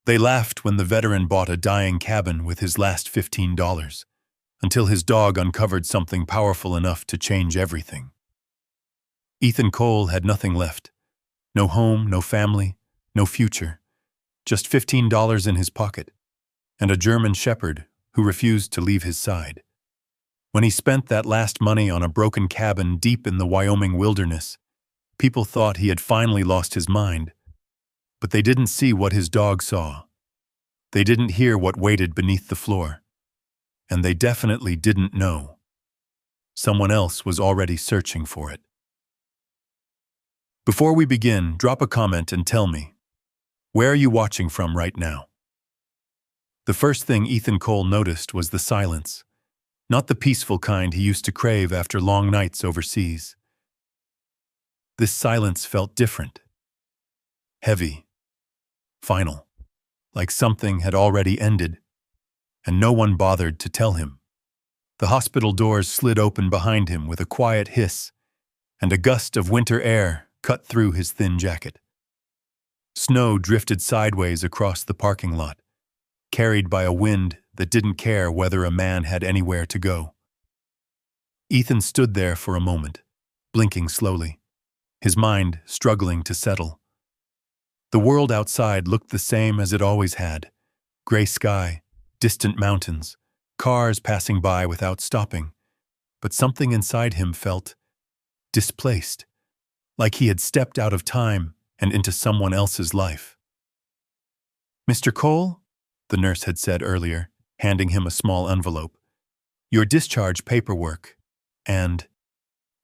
They laughed when the veteran bought a dying cabin with his last $15, until his dog uncovered something powerful enough to change everything. Ethan Cole had nothing left. No home, no family, no future. Just $15 in his pocket, and a German shepherd who refused to leave his side. When he spent that last money on a broken cabin deep in the Wyoming wilderness, people thought he had finally lost his mind. But they didn't see what his dog saw. They didn't hear what waited beneath the floor. And they definitely didn't know. Someone else was already searching for it. Before we begin, drop a comment and tell me, where are you watching from right now? The first thing Ethan Cole noticed was the silence, not the peaceful kind he used to crave after long nights overseas. This silence felt different, heavy, final, like something had already ended, and no one bothered to tell him. The hospital doors slid open behind him with a quiet hiss, and a gust of winter air cut through his thin jacket. Snow drifted sideways across the parking lot, carried by a wind that didn't care whether a man had anywhere to go. Ethan stood there for a moment, blinking slowly, his mind struggling to settle. The world outside looked the same as it always had: gray sky, distant mountains, cars passing by without stopping, but something inside him felt displaced, like he had stepped out of time and into someone else's life. "Mr. Cole," the nurse had said earlier, handing him a small envelope, "your discharge paperwork, and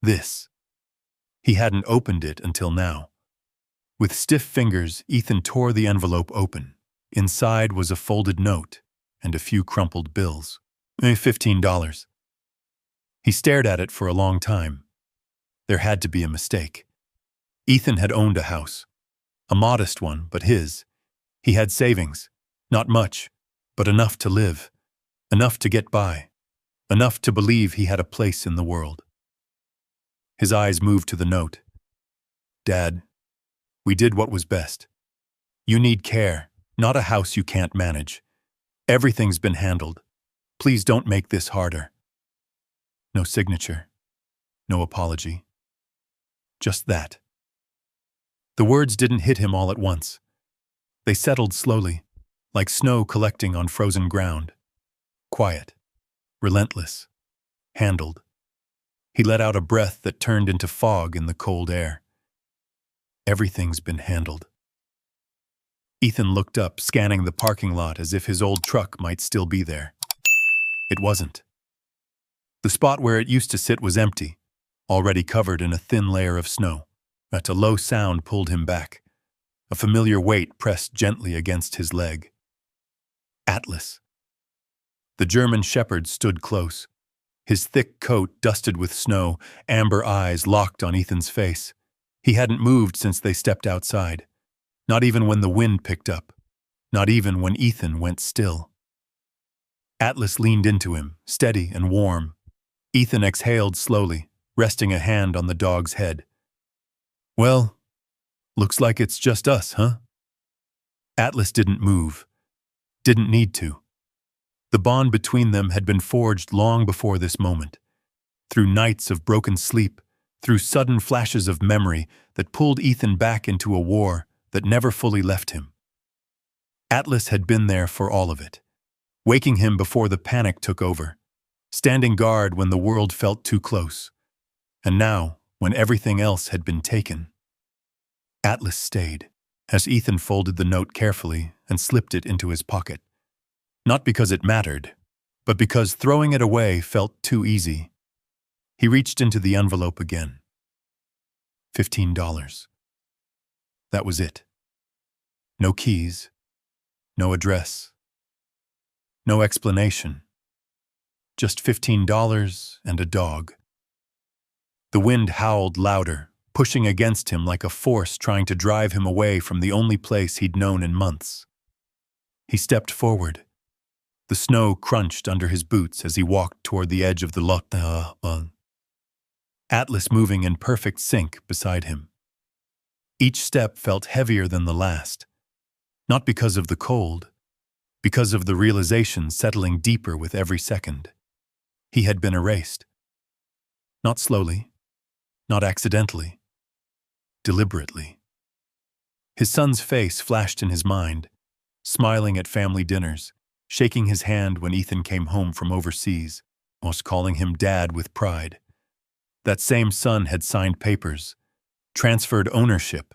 this." He hadn't opened it until now. With stiff fingers, Ethan tore the envelope open. Inside was a folded note and a few crumpled bills. $15. He stared at it for a long time. There had to be a mistake. Ethan had owned a house. A modest one, but his. He had savings. Not much, but enough to live. Enough to get by. Enough to believe he had a place in the world. His eyes moved to the note. "Dad, we did what was best. You need care, not a house you can't manage. Everything's been handled. Please don't make this harder." No signature. No apology. Just that. The words didn't hit him all at once. They settled slowly, like snow collecting on frozen ground. Quiet. Relentless. Handled. He let out a breath that turned into fog in the cold air. Everything's been handled. Ethan looked up, scanning the parking lot as if his old truck might still be there. It wasn't. The spot where it used to sit was empty, already covered in a thin layer of snow. But a low sound pulled him back. A familiar weight pressed gently against his leg. Atlas. The German shepherd stood close, his thick coat dusted with snow, amber eyes locked on Ethan's face. He hadn't moved since they stepped outside. Not even when the wind picked up. Not even when Ethan went still. Atlas leaned into him, steady and warm. Ethan exhaled slowly, resting a hand on the dog's head. "Well, looks like it's just us, huh?" Atlas didn't move. Didn't need to. The bond between them had been forged long before this moment. Through nights of broken sleep, through sudden flashes of memory that pulled Ethan back into a war that never fully left him. Atlas had been there for all of it, waking him before the panic took over, standing guard when the world felt too close, and now, when everything else had been taken. Atlas stayed, as Ethan folded the note carefully and slipped it into his pocket. Not because it mattered, but because throwing it away felt too easy. He reached into the envelope again. $15. That was it. No keys, no address, no explanation. Just $15 and a dog. The wind howled louder, pushing against him like a force trying to drive him away from the only place he'd known in months. He stepped forward. The snow crunched under his boots as he walked toward the edge of the lot. Atlas moving in perfect sync beside him. Each step felt heavier than the last. Not because of the cold, because of the realization settling deeper with every second. He had been erased. Not slowly, not accidentally, deliberately. His son's face flashed in his mind, smiling at family dinners, shaking his hand when Ethan came home from overseas, almost calling him Dad with pride. That same son had signed papers, transferred ownership,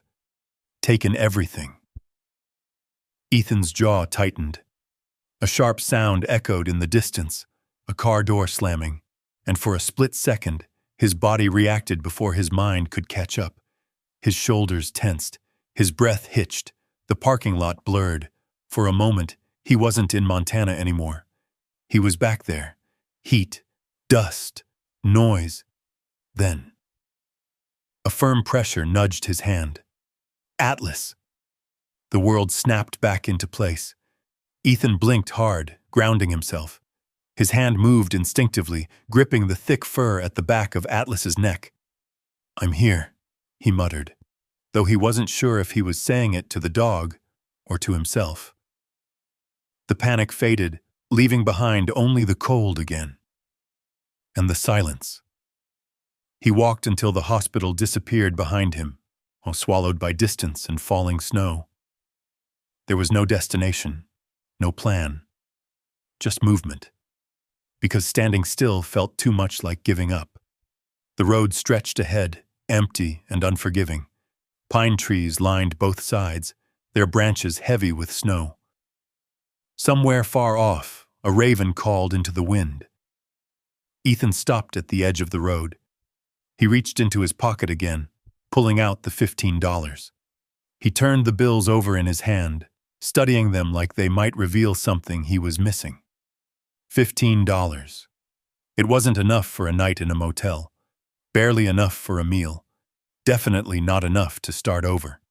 taken everything. Ethan's jaw tightened. A sharp sound echoed in the distance, a car door slamming, and for a split second, his body reacted before his mind could catch up. His shoulders tensed, his breath hitched, the parking lot blurred. For a moment, he wasn't in Montana anymore. He was back there. Heat, dust, noise. Then, a firm pressure nudged his hand. Atlas! The world snapped back into place. Ethan blinked hard, grounding himself. His hand moved instinctively, gripping the thick fur at the back of Atlas's neck. "I'm here," he muttered, though he wasn't sure if he was saying it to the dog or to himself. The panic faded, leaving behind only the cold again. And the silence. He walked until the hospital disappeared behind him, while swallowed by distance and falling snow. There was no destination, no plan, just movement. Because standing still felt too much like giving up. The road stretched ahead, empty and unforgiving. Pine trees lined both sides, their branches heavy with snow. Somewhere far off, a raven called into the wind. Ethan stopped at the edge of the road. He reached into his pocket again, pulling out the $15. He turned the bills over in his hand, studying them like they might reveal something he was missing. $15. It wasn't enough for a night in a motel, barely enough for a meal, definitely not enough to start over.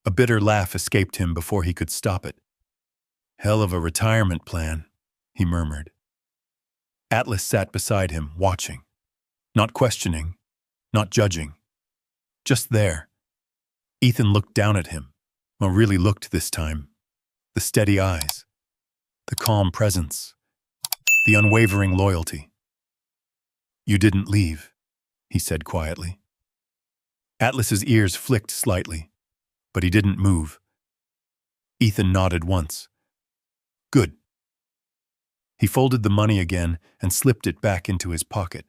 A bitter laugh escaped him before he could stop it. "Hell of a retirement plan," he murmured. Atlas sat beside him, watching, not questioning, not judging, just there. Ethan looked down at him, well, really looked this time. The steady eyes, the calm presence, the unwavering loyalty. "You didn't leave," he said quietly. Atlas's ears flicked slightly, but he didn't move. Ethan nodded once. "Good." He folded the money again and slipped it back into his pocket.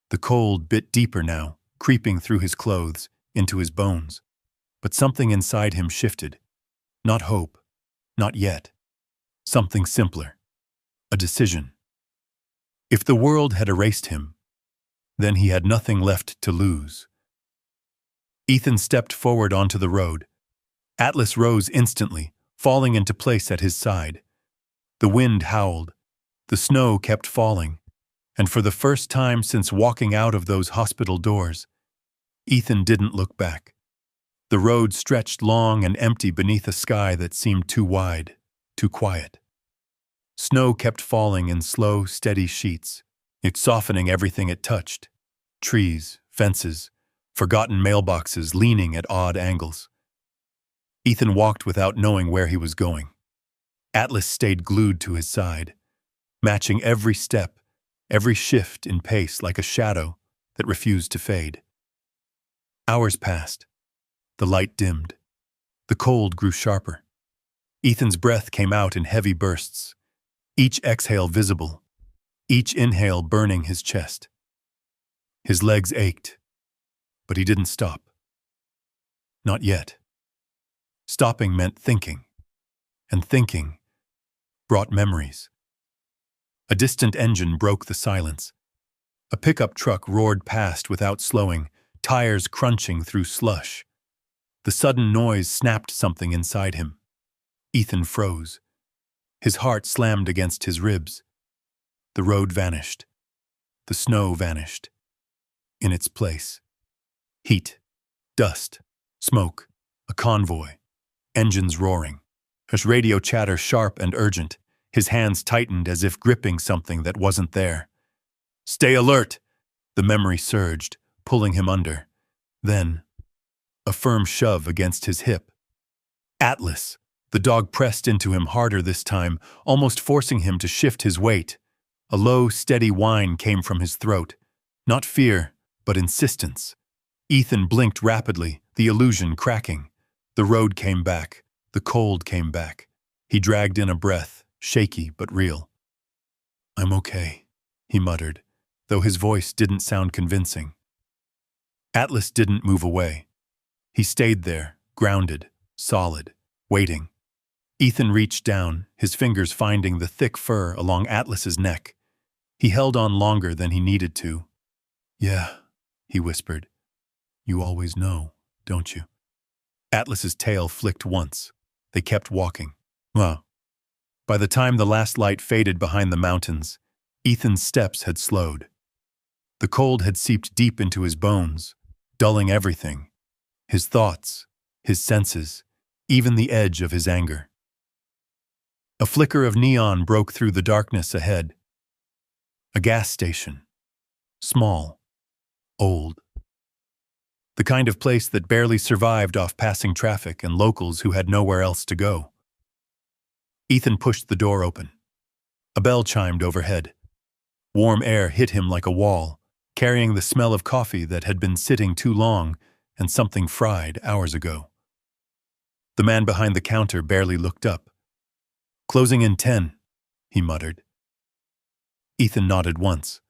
The cold bit deeper now, creeping through his clothes, into his bones. But something inside him shifted. Not hope, not yet. Something simpler. A decision. If the world had erased him, then he had nothing left to lose. Ethan stepped forward onto the road. Atlas rose instantly, falling into place at his side. The wind howled. The snow kept falling. And for the first time since walking out of those hospital doors, Ethan didn't look back. The road stretched long and empty beneath a sky that seemed too wide, too quiet. Snow kept falling in slow, steady sheets, it softening everything it touched. Trees, fences, forgotten mailboxes leaning at odd angles. Ethan walked without knowing where he was going. Atlas stayed glued to his side, matching every step, every shift in pace like a shadow that refused to fade. Hours passed. The light dimmed. The cold grew sharper. Ethan's breath came out in heavy bursts, each exhale visible, each inhale burning his chest. His legs ached, but he didn't stop. Not yet. Stopping meant thinking, and thinking brought memories. A distant engine broke the silence. A pickup truck roared past without slowing, tires crunching through slush. The sudden noise snapped something inside him. Ethan froze. His heart slammed against his ribs. The road vanished. The snow vanished. In its place, heat, dust, smoke, a convoy, engines roaring. His radio chatter sharp and urgent. His hands tightened as if gripping something that wasn't there. "Stay alert!" The memory surged, pulling him under. Then, a firm shove against his hip. Atlas. The dog pressed into him harder this time, almost forcing him to shift his weight. A low, steady whine came from his throat. Not fear, but insistence. Ethan blinked rapidly, the illusion cracking. The road came back. The cold came back. He dragged in a breath, shaky but real. "I'm okay," he muttered, though his voice didn't sound convincing. Atlas didn't move away. He stayed there, grounded, solid, waiting. Ethan reached down, his fingers finding the thick fur along Atlas's neck. He held on longer than he needed to. "Yeah," he whispered. "You always know, don't you?" Atlas's tail flicked once. They kept walking. Well, by the time the last light faded behind the mountains, Ethan's steps had slowed. The cold had seeped deep into his bones, dulling everything. His thoughts, his senses, even the edge of his anger. A flicker of neon broke through the darkness ahead. A gas station. Small. Old. The kind of place that barely survived off passing traffic and locals who had nowhere else to go. Ethan pushed the door open. A bell chimed overhead. Warm air hit him like a wall, carrying the smell of coffee that had been sitting too long and something fried hours ago. The man behind the counter barely looked up. "Closing in 10, he muttered. Ethan nodded once.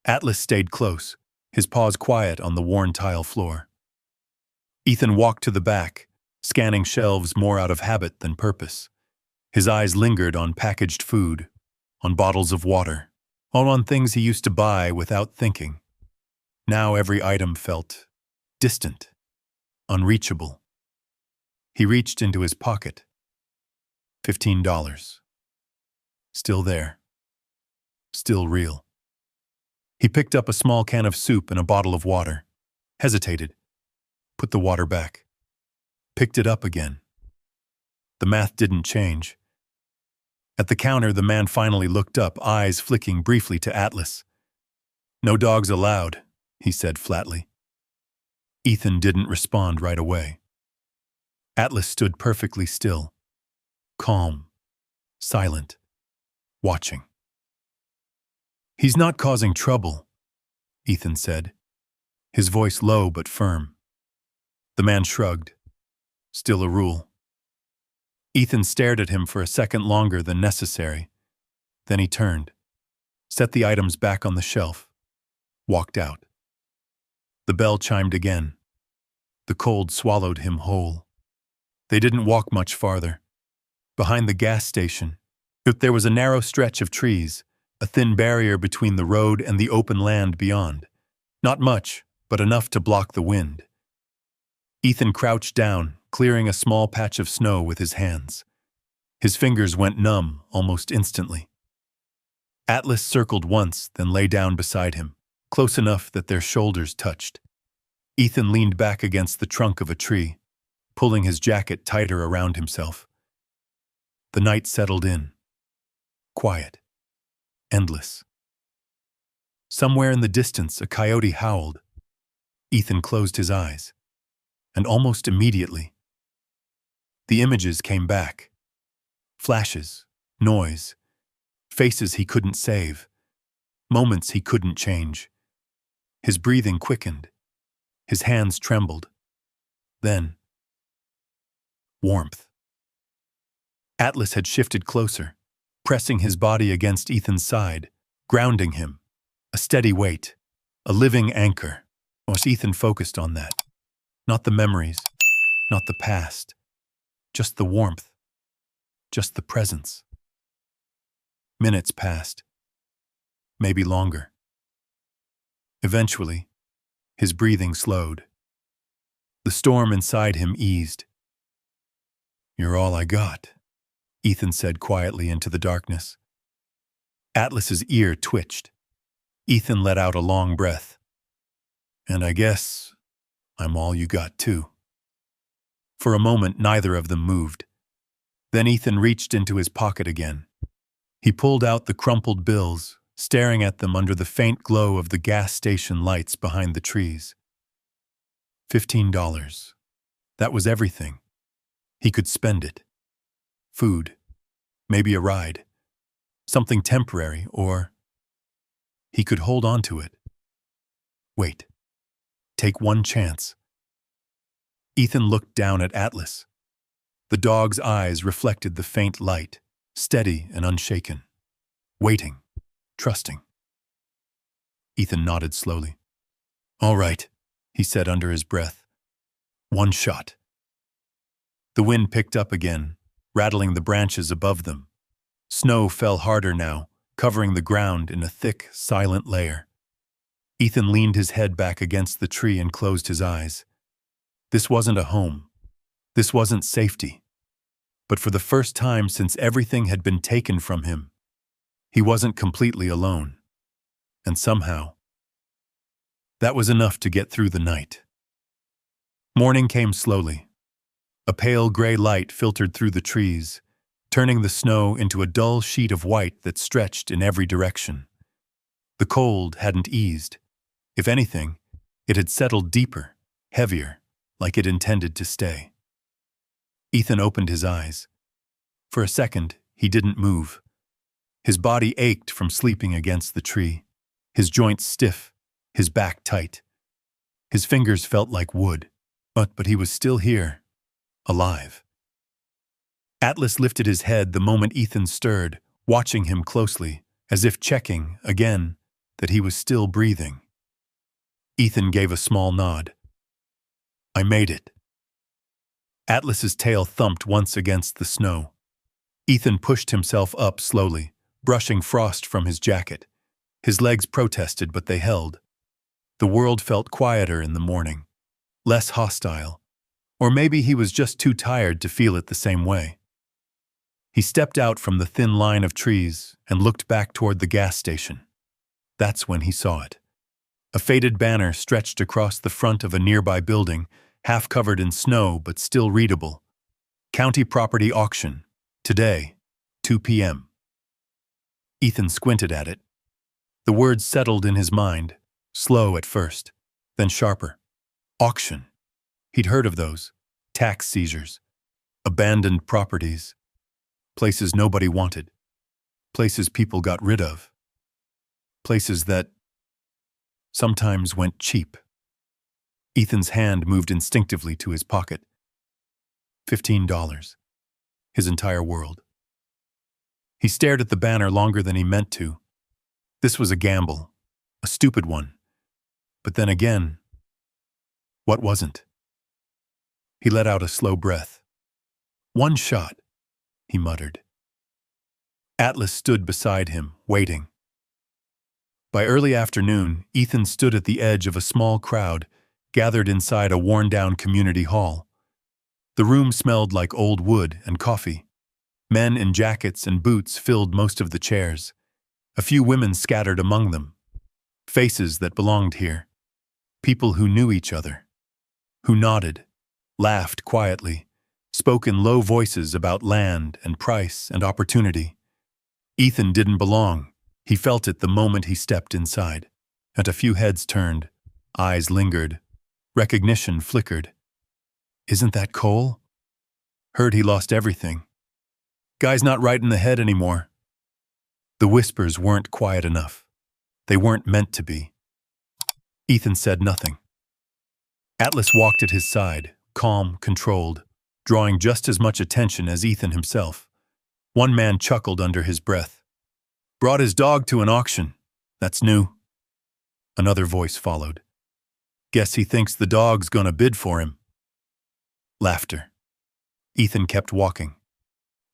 Atlas stayed close, his paws quiet on the worn tile floor. Ethan walked to the back, scanning shelves more out of habit than purpose. His eyes lingered on packaged food, on bottles of water, all on things he used to buy without thinking. Now every item felt distant, unreachable. He reached into his pocket. $15. Still there. Still real. He picked up a small can of soup and a bottle of water, hesitated, put the water back, picked it up again. The math didn't change. At the counter, the man finally looked up, eyes flicking briefly to Atlas. "No dogs allowed," he said flatly. Ethan didn't respond right away. Atlas stood perfectly still, calm, silent, watching. "He's not causing trouble," Ethan said, his voice low but firm. The man shrugged. "Still a rule." Ethan stared at him for a second longer than necessary. Then he turned, set the items back on the shelf, walked out. The bell chimed again. The cold swallowed him whole. They didn't walk much farther. Behind the gas station, there was a narrow stretch of trees, a thin barrier between the road and the open land beyond. Not much, but enough to block the wind. Ethan crouched down, clearing a small patch of snow with his hands. His fingers went numb almost instantly. Atlas circled once, then lay down beside him, close enough that their shoulders touched. Ethan leaned back against the trunk of a tree, pulling his jacket tighter around himself. The night settled in. Quiet. Endless. Somewhere in the distance, a coyote howled. Ethan closed his eyes. And almost immediately, the images came back. Flashes, noise, faces he couldn't save, moments he couldn't change. His breathing quickened. His hands trembled. Then, warmth. Atlas had shifted closer, pressing his body against Ethan's side, grounding him. A steady weight, a living anchor. Was Ethan focused on that? Not the memories, not the past, just the warmth, just the presence. Minutes passed, maybe longer. Eventually, his breathing slowed. The storm inside him eased. "You're all I got," Ethan said quietly into the darkness. Atlas's ear twitched. Ethan let out a long breath. "And I guess I'm all you got, too." For a moment, neither of them moved. Then Ethan reached into his pocket again. He pulled out the crumpled bills, staring at them under the faint glow of the gas station lights behind the trees. $15. That was everything. He could spend it. Food, maybe a ride, something temporary, or he could hold on to it. Wait. Take one chance. Ethan looked down at Atlas. The dog's eyes reflected the faint light, steady and unshaken. Waiting, trusting. Ethan nodded slowly. All right, he said under his breath. One shot. The wind picked up again, rattling the branches above them. Snow fell harder now, covering the ground in a thick, silent layer. Ethan leaned his head back against the tree and closed his eyes. This wasn't a home. This wasn't safety. But for the first time since everything had been taken from him, he wasn't completely alone. And somehow, that was enough to get through the night. Morning came slowly. A pale gray light filtered through the trees, turning the snow into a dull sheet of white that stretched in every direction. The cold hadn't eased. If anything, it had settled deeper, heavier, like it intended to stay. Ethan opened his eyes. For a second, he didn't move. His body ached from sleeping against the tree, his joints stiff, his back tight. His fingers felt like wood, but he was still here, alive. Atlas lifted his head the moment Ethan stirred, watching him closely, as if checking, again, that he was still breathing. Ethan gave a small nod. I made it. Atlas's tail thumped once against the snow. Ethan pushed himself up slowly, brushing frost from his jacket. His legs protested, but they held. The world felt quieter in the morning, less hostile. Or maybe he was just too tired to feel it the same way. He stepped out from the thin line of trees and looked back toward the gas station. That's when he saw it. A faded banner stretched across the front of a nearby building, half covered in snow but still readable. County property auction. Today, 2 p.m. Ethan squinted at it. The words settled in his mind, slow at first, then sharper. Auction. He'd heard of those. Tax seizures. Abandoned properties. Places nobody wanted. Places people got rid of. Places that sometimes went cheap. Ethan's hand moved instinctively to his pocket. $15. His entire world. He stared at the banner longer than he meant to. This was a gamble, a stupid one. But then again, what wasn't? He let out a slow breath. One shot, he muttered. Atlas stood beside him, waiting. By early afternoon, Ethan stood at the edge of a small crowd, gathered inside a worn-down community hall. The room smelled like old wood and coffee. Men in jackets and boots filled most of the chairs. A few women scattered among them. Faces that belonged here. People who knew each other. Who nodded, laughed quietly, spoke in low voices about land and price and opportunity. Ethan didn't belong. He felt it the moment he stepped inside. And a few heads turned, eyes lingered, recognition flickered. Isn't that Cole? Heard he lost everything. Guy's not right in the head anymore. The whispers weren't quiet enough. They weren't meant to be. Ethan said nothing. Atlas walked at his side, calm, controlled, drawing just as much attention as Ethan himself. One man chuckled under his breath. Brought his dog to an auction. That's new. Another voice followed. Guess he thinks the dog's gonna bid for him. Laughter. Ethan kept walking.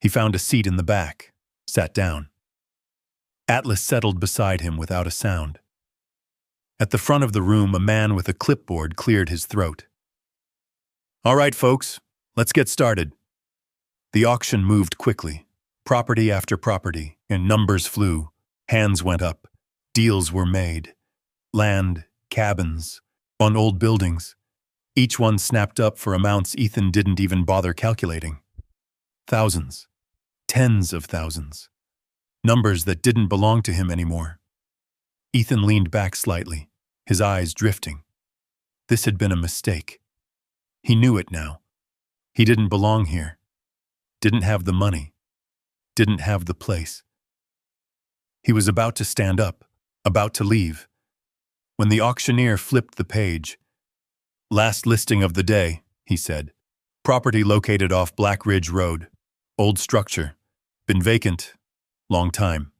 He found a seat in the back, sat down. Atlas settled beside him without a sound. At the front of the room, a man with a clipboard cleared his throat. All right, folks, let's get started. The auction moved quickly. Property after property, and numbers flew. Hands went up. Deals were made. Land, cabins, on old buildings. Each one snapped up for amounts Ethan didn't even bother calculating. Thousands. Tens of thousands. Numbers that didn't belong to him anymore. Ethan leaned back slightly, his eyes drifting. This had been a mistake. He knew it now. He didn't belong here, didn't have the money, didn't have the place. He was about to stand up, about to leave, when the auctioneer flipped the page. "Last listing of the day," he said. "Property located off Black Ridge Road. Old structure. Been vacant. Long time."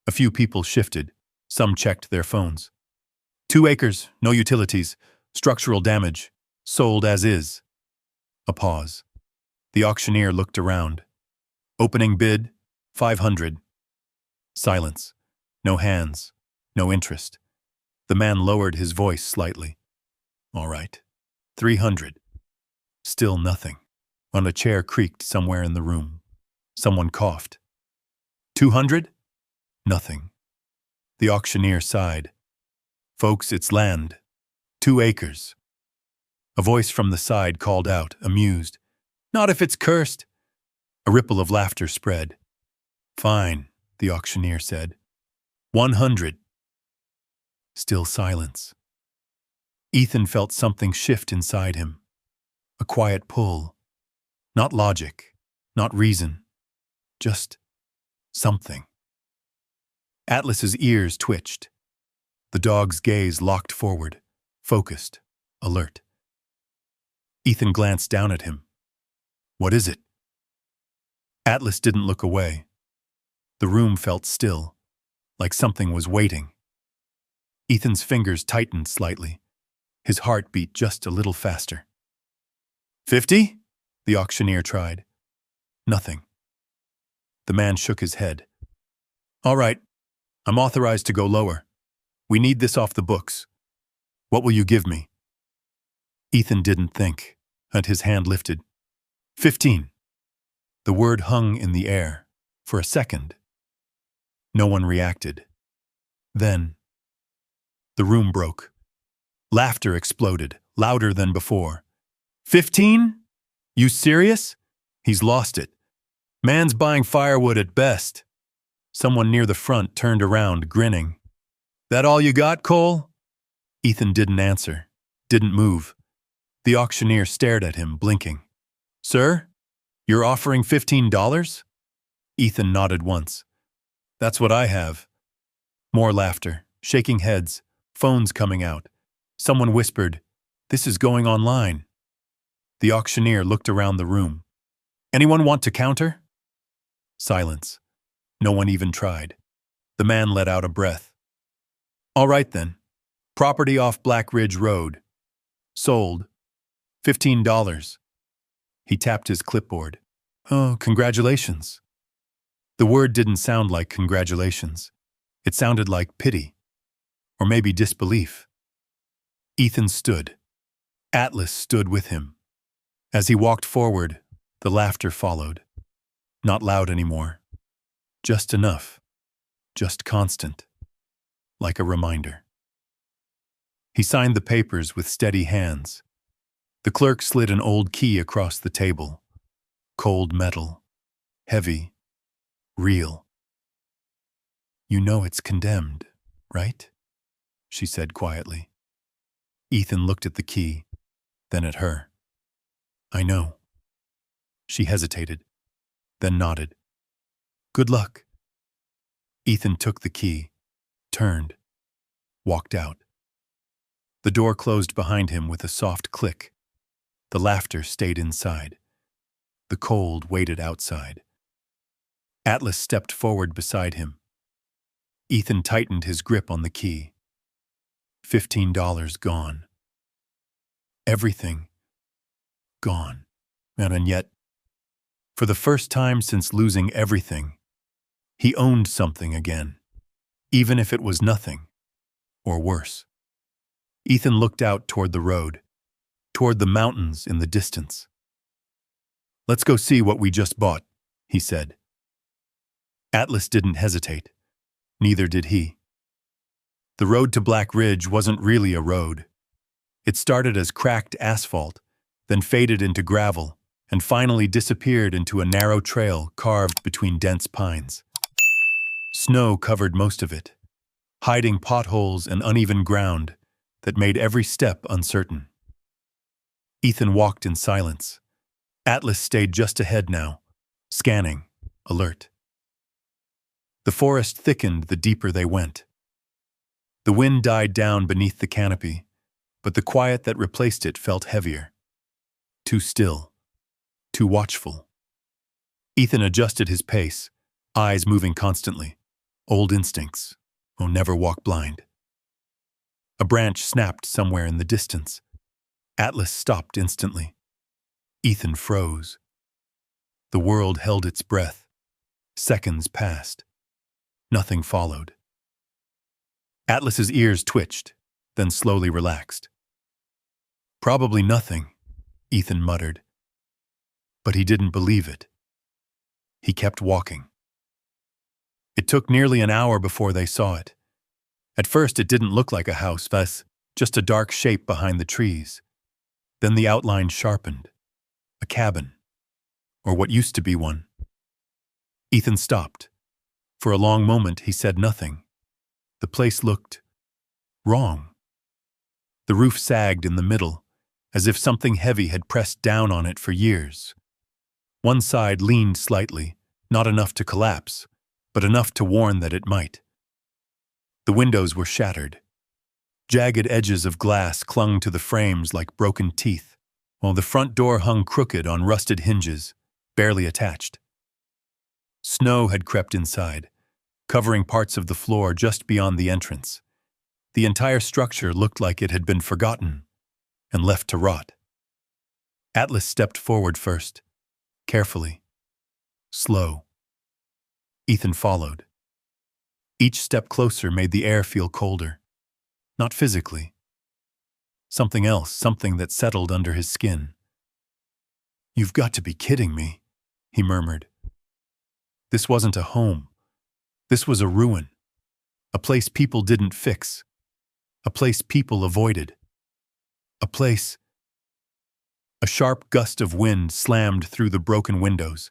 A few people shifted. Some checked their phones. 2 acres, no utilities, structural damage, sold as is. A pause. The auctioneer looked around. Opening bid, 500. Silence. No hands. No interest. The man lowered his voice slightly. "All right. 300. Still nothing. On a chair creaked somewhere in the room. Someone coughed. 200? Nothing. The auctioneer sighed. "Folks, it's land. 2 acres. A voice from the side called out, amused. "Not if it's cursed." A ripple of laughter spread. "Fine," the auctioneer said. 100. Still silence. Ethan felt something shift inside him. A quiet pull. Not logic, not reason. Just something. Atlas's ears twitched. The dog's gaze locked forward, focused, alert. Ethan glanced down at him. "What is it?" Atlas didn't look away. The room felt still, like something was waiting. Ethan's fingers tightened slightly. His heart beat just a little faster. 50? The auctioneer tried. Nothing. The man shook his head. "All right, I'm authorized to go lower. We need this off the books. What will you give me?" Ethan didn't think, and his hand lifted. 15. The word hung in the air, for a second. No one reacted. Then, the room broke. Laughter exploded, louder than before. 15? You serious? He's lost it. Man's buying firewood at best. Someone near the front turned around, grinning. "That all you got, Cole?" Ethan didn't answer, didn't move. The auctioneer stared at him, blinking. "Sir, you're offering $15? Ethan nodded once. "That's what I have." More laughter, shaking heads, phones coming out. Someone whispered, "This is going online." The auctioneer looked around the room. "Anyone want to counter?" Silence. No one even tried. The man let out a breath. "All right then. Property off Black Ridge Road. Sold. $15. He tapped his clipboard. "Oh, congratulations." The word didn't sound like congratulations. It sounded like pity. Or maybe disbelief. Ethan stood. Atlas stood with him. As he walked forward, the laughter followed. Not loud anymore. Just enough. Just constant. Like a reminder. He signed the papers with steady hands. The clerk slid an old key across the table. Cold metal. Heavy. Real. "You know it's condemned, right?" she said quietly. Ethan looked at the key, then at her. "I know." She hesitated, then nodded. "Good luck." Ethan took the key, turned, walked out. The door closed behind him with a soft click. The laughter stayed inside. The cold waited outside. Atlas stepped forward beside him. Ethan tightened his grip on the key. $15 gone. Everything gone. And yet, for the first time since losing everything, he owned something again, even if it was nothing, or worse. Ethan looked out toward the road, toward the mountains in the distance. "Let's go see what we just bought," he said. Atlas didn't hesitate. Neither did he. The road to Black Ridge wasn't really a road. It started as cracked asphalt, then faded into gravel, and finally disappeared into a narrow trail carved between dense pines. Snow covered most of it, hiding potholes and uneven ground that made every step uncertain. Ethan walked in silence, Atlas stayed just ahead now, scanning, alert. The forest thickened the deeper they went. The wind died down beneath the canopy, but the quiet that replaced it felt heavier. Too still. Too watchful. Ethan adjusted his pace, eyes moving constantly. Old instincts. Oh, never walk blind. A branch snapped somewhere in the distance. Atlas stopped instantly. Ethan froze. The world held its breath. Seconds passed. Nothing followed. Atlas's ears twitched, then slowly relaxed. Probably nothing, Ethan muttered. But he didn't believe it. He kept walking. It took nearly an hour before they saw it. At first it didn't look like a house, just a dark shape behind the trees. Then the outline sharpened. A cabin. Or what used to be one. Ethan stopped. For a long moment he said nothing. The place looked wrong. The roof sagged in the middle, as if something heavy had pressed down on it for years. One side leaned slightly, not enough to collapse, but enough to warn that it might. The windows were shattered. Jagged edges of glass clung to the frames like broken teeth, while the front door hung crooked on rusted hinges, barely attached. Snow had crept inside, covering parts of the floor just beyond the entrance. The entire structure looked like it had been forgotten and left to rot. Atlas stepped forward first, carefully, slow. Ethan followed. Each step closer made the air feel colder. Not physically. Something else, something that settled under his skin. "You've got to be kidding me," he murmured. This wasn't a home. This was a ruin. A place people didn't fix. A place people avoided. A place... A sharp gust of wind slammed through the broken windows.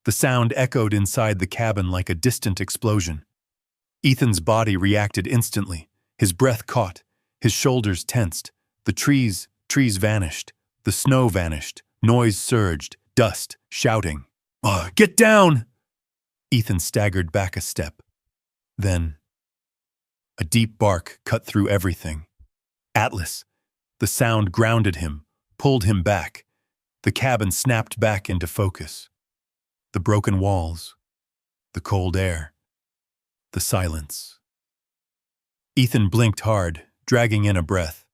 The sound echoed inside the cabin like a distant explosion. Ethan's body reacted instantly. His breath caught. His shoulders tensed. The trees vanished. The snow vanished. Noise surged. Dust. Shouting. "Get down!" Ethan staggered back a step. Then, a deep bark cut through everything. Atlas. The sound grounded him, pulled him back. The cabin snapped back into focus. The broken walls. The cold air. The silence. Ethan blinked hard, dragging in a breath.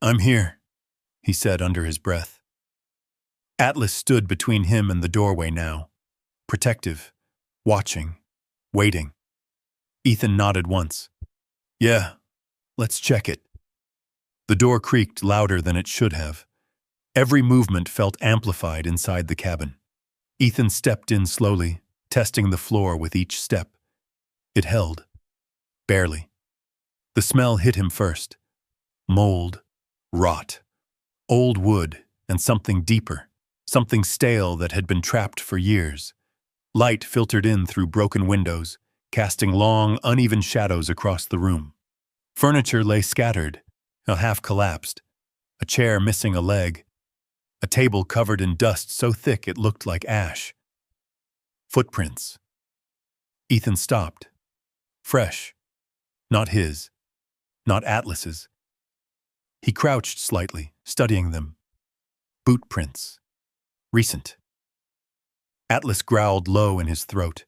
"I'm here," he said under his breath. Atlas stood between him and the doorway now, protective, watching, waiting. Ethan nodded once. "Yeah, let's check it." The door creaked louder than it should have. Every movement felt amplified inside the cabin. Ethan stepped in slowly, testing the floor with each step. It held. Barely. The smell hit him first. Mold, rot, old wood, and something deeper, something stale that had been trapped for years. Light filtered in through broken windows, casting long, uneven shadows across the room. Furniture lay scattered, half collapsed, a chair missing a leg, a table covered in dust so thick it looked like ash. Footprints. Ethan stopped. Fresh. Not his. Not Atlas's. He crouched slightly, studying them. Boot prints. Recent. Atlas growled low in his throat.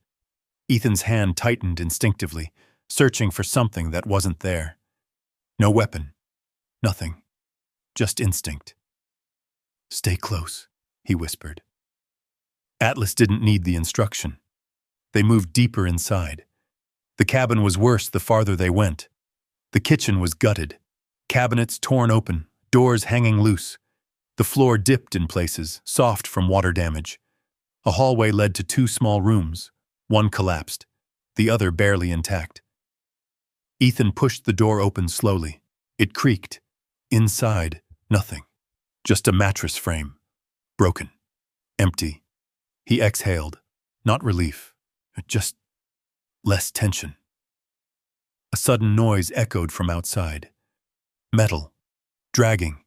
Ethan's hand tightened instinctively, searching for something that wasn't there. No weapon. Nothing. Just instinct. "Stay close," he whispered. Atlas didn't need the instruction. They moved deeper inside. The cabin was worse the farther they went. The kitchen was gutted. Cabinets torn open, doors hanging loose. The floor dipped in places, soft from water damage. A hallway led to 2 small rooms. One collapsed, the other barely intact. Ethan pushed the door open slowly. It creaked. Inside, nothing. Just a mattress frame. Broken. Empty. He exhaled. Not relief. Just less tension. A sudden noise echoed from outside. Metal. Dragging.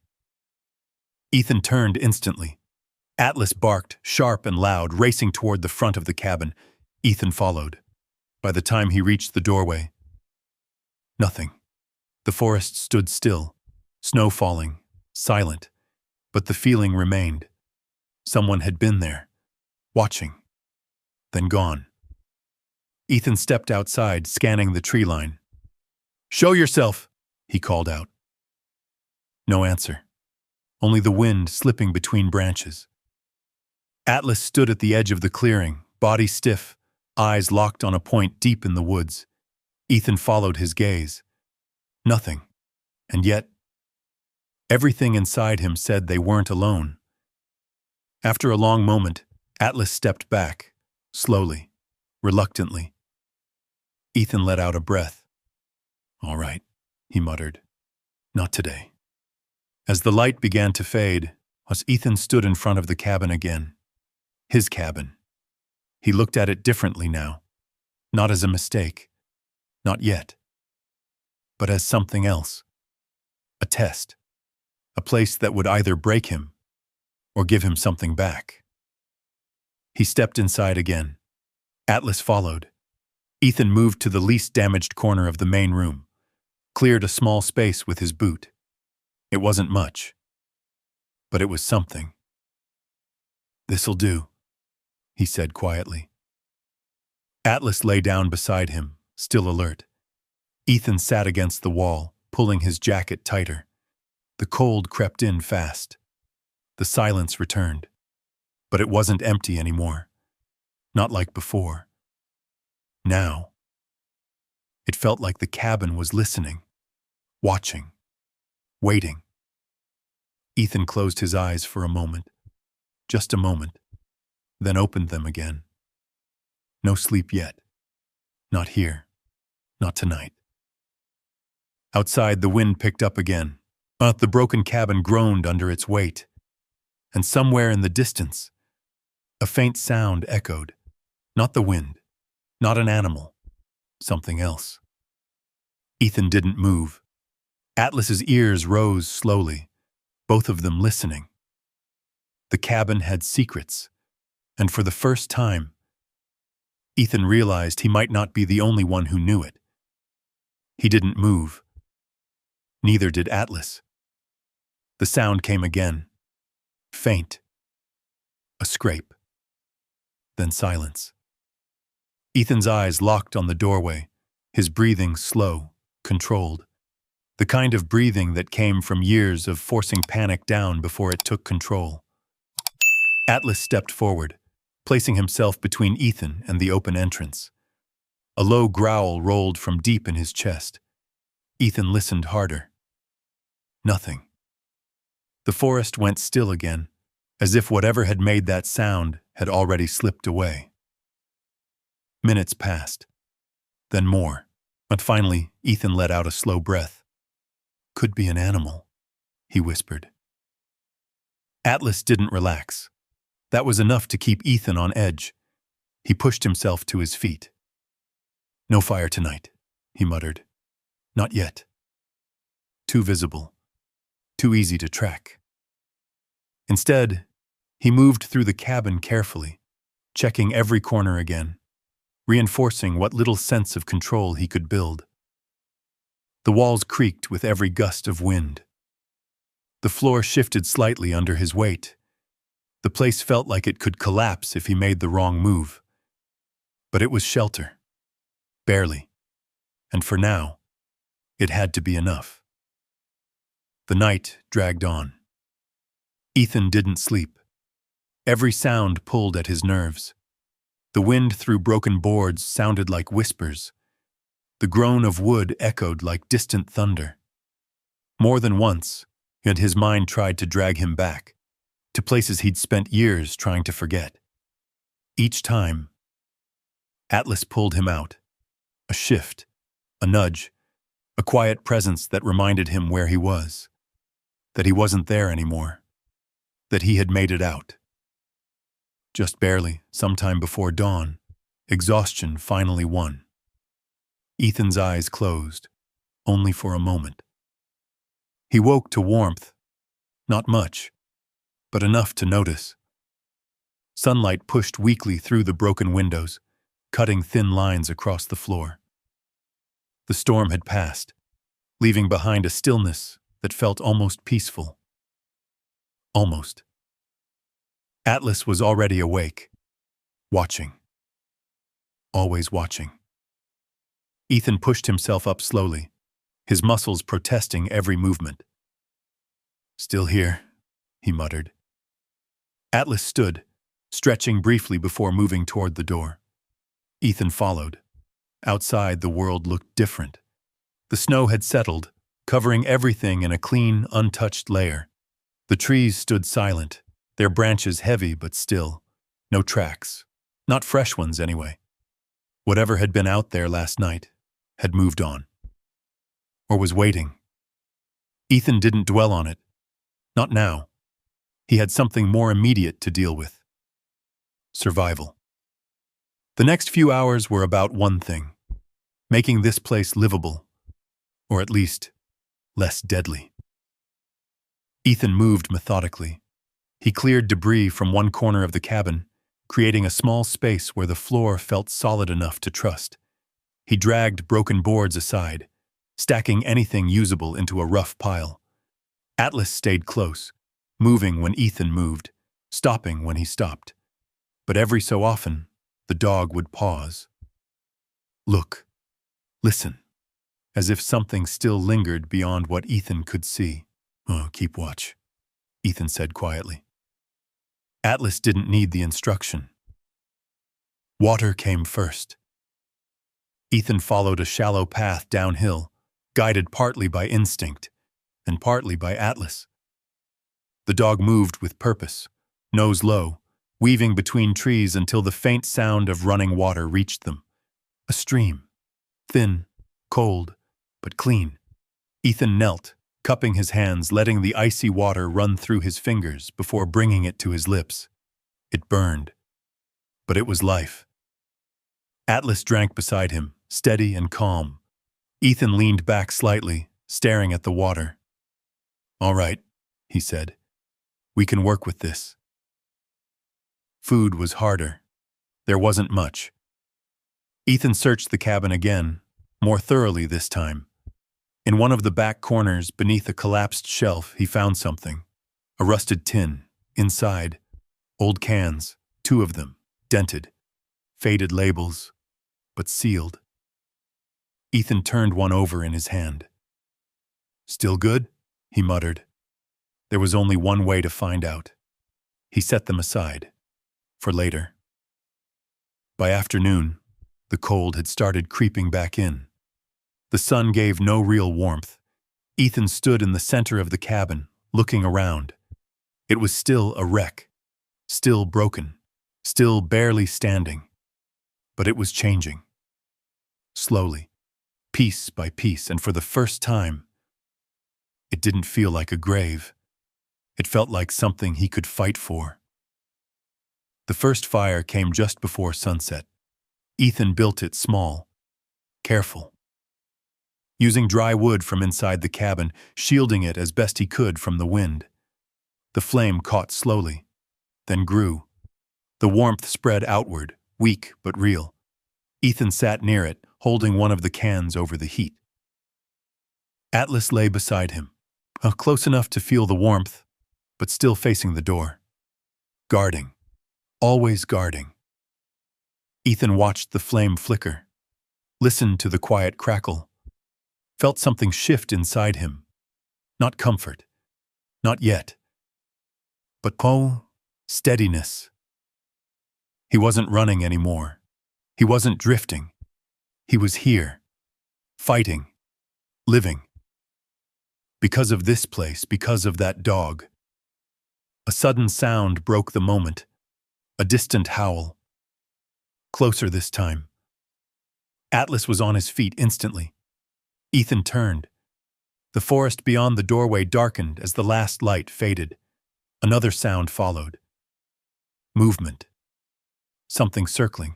Ethan turned instantly. Atlas barked, sharp and loud, racing toward the front of the cabin. Ethan followed. By the time he reached the doorway, nothing. The forest stood still, snow falling, silent, but the feeling remained. Someone had been there, watching, then gone. Ethan stepped outside, scanning the tree line. "Show yourself," he called out. No answer, only the wind slipping between branches. Atlas stood at the edge of the clearing, body stiff, eyes locked on a point deep in the woods. Ethan followed his gaze. Nothing. And yet, everything inside him said they weren't alone. After a long moment, Atlas stepped back, slowly, reluctantly. Ethan let out a breath. "All right," he muttered. "Not today." As the light began to fade, Ethan stood in front of the cabin again. His cabin. He looked at it differently now. Not as a mistake. Not yet. But as something else. A test. A place that would either break him or give him something back. He stepped inside again. Atlas followed. Ethan moved to the least damaged corner of the main room, cleared a small space with his boot. It wasn't much, but it was something. "This'll do," he said quietly. Atlas lay down beside him, still alert. Ethan sat against the wall, pulling his jacket tighter. The cold crept in fast. The silence returned. But it wasn't empty anymore. Not like before. Now, it felt like the cabin was listening, watching, waiting. Ethan closed his eyes for a moment. Just a moment. Then opened them again. No sleep yet. Not here. Not tonight. Outside, the wind picked up again. The broken cabin groaned under its weight. And somewhere in the distance, a faint sound echoed. Not the wind. Not an animal. Something else. Ethan didn't move. Atlas's ears rose slowly, both of them listening. The cabin had secrets, and for the first time, Ethan realized he might not be the only one who knew it. He didn't move. Neither did Atlas. The sound came again. Faint. A scrape. Then silence. Ethan's eyes locked on the doorway, his breathing slow, controlled. The kind of breathing that came from years of forcing panic down before it took control. Atlas stepped forward, placing himself between Ethan and the open entrance. A low growl rolled from deep in his chest. Ethan listened harder. Nothing. The forest went still again, as if whatever had made that sound had already slipped away. Minutes passed. Then more. But finally, Ethan let out a slow breath. "Could be an animal," he whispered. Atlas didn't relax. That was enough to keep Ethan on edge. He pushed himself to his feet. "No fire tonight," he muttered. "Not yet. Too visible. Too easy to track." Instead, he moved through the cabin carefully, checking every corner again, reinforcing what little sense of control he could build. The walls creaked with every gust of wind. The floor shifted slightly under his weight. The place felt like it could collapse if he made the wrong move. But it was shelter. Barely. And for now, it had to be enough. The night dragged on. Ethan didn't sleep. Every sound pulled at his nerves. The wind through broken boards sounded like whispers. The groan of wood echoed like distant thunder. More than once, and his mind tried to drag him back, to places he'd spent years trying to forget. Each time, Atlas pulled him out. A shift, a nudge, a quiet presence that reminded him where he was, that he wasn't there anymore, that he had made it out. Just barely, sometime before dawn, exhaustion finally won. Ethan's eyes closed, only for a moment. He woke to warmth, not much, but enough to notice. Sunlight pushed weakly through the broken windows, cutting thin lines across the floor. The storm had passed, leaving behind a stillness that felt almost peaceful. Almost. Atlas was already awake, watching. Always watching. Ethan pushed himself up slowly, his muscles protesting every movement. "Still here," he muttered. Atlas stood, stretching briefly before moving toward the door. Ethan followed. Outside, the world looked different. The snow had settled, covering everything in a clean, untouched layer. The trees stood silent, their branches heavy but still. No tracks. Not fresh ones, anyway. Whatever had been out there last night had moved on. Or was waiting. Ethan didn't dwell on it. Not now. He had something more immediate to deal with. Survival. The next few hours were about one thing: making this place livable, or at least less deadly. Ethan moved methodically. He cleared debris from one corner of the cabin, creating a small space where the floor felt solid enough to trust. He dragged broken boards aside, stacking anything usable into a rough pile. Atlas stayed close, moving when Ethan moved, stopping when he stopped. But every so often, the dog would pause. Look. Listen. As if something still lingered beyond what Ethan could see. "Oh, keep watch," Ethan said quietly. Atlas didn't need the instruction. Water came first. Ethan followed a shallow path downhill, guided partly by instinct and partly by Atlas. The dog moved with purpose, nose low, weaving between trees until the faint sound of running water reached them. A stream. Thin, cold, but clean. Ethan knelt, cupping his hands, letting the icy water run through his fingers before bringing it to his lips. It burned. But it was life. Atlas drank beside him, steady and calm. Ethan leaned back slightly, staring at the water. "All right," he said. "We can work with this." Food was harder. There wasn't much. Ethan searched the cabin again, more thoroughly this time. In one of the back corners, beneath a collapsed shelf, he found something. A rusted tin. Inside, old cans, 2 of them, dented. Faded labels, but sealed. Ethan turned one over in his hand. "Still good?" he muttered. There was only one way to find out. He set them aside. For later. By afternoon, the cold had started creeping back in. The sun gave no real warmth. Ethan stood in the center of the cabin, looking around. It was still a wreck, still broken, still barely standing. But it was changing. Slowly, piece by piece, and for the first time, it didn't feel like a grave. It felt like something he could fight for. The first fire came just before sunset. Ethan built it small, careful. Using dry wood from inside the cabin, shielding it as best he could from the wind. The flame caught slowly, then grew. The warmth spread outward, weak but real. Ethan sat near it, holding one of the cans over the heat. Atlas lay beside him, close enough to feel the warmth, but still facing the door. Guarding. Always guarding. Ethan watched the flame flicker, listened to the quiet crackle, felt something shift inside him. Not comfort. Not yet. But steadiness. He wasn't running anymore. He wasn't drifting. He was here. Fighting. Living. Because of this place, because of that dog. A sudden sound broke the moment. A distant howl. Closer this time. Atlas was on his feet instantly. Ethan turned. The forest beyond the doorway darkened as the last light faded. Another sound followed. Movement. Something circling.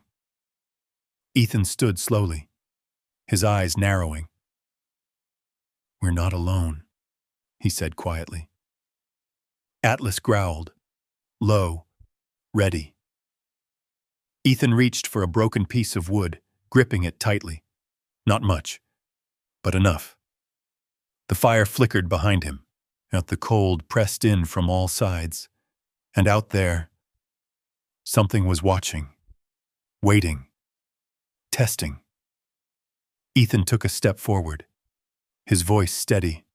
Ethan stood slowly, his eyes narrowing. "We're not alone," he said quietly. Atlas growled, low, ready. Ethan reached for a broken piece of wood, gripping it tightly. Not much, but enough. The fire flickered behind him, and the cold pressed in from all sides. And out there, something was watching, waiting, testing. Ethan took a step forward, his voice steady.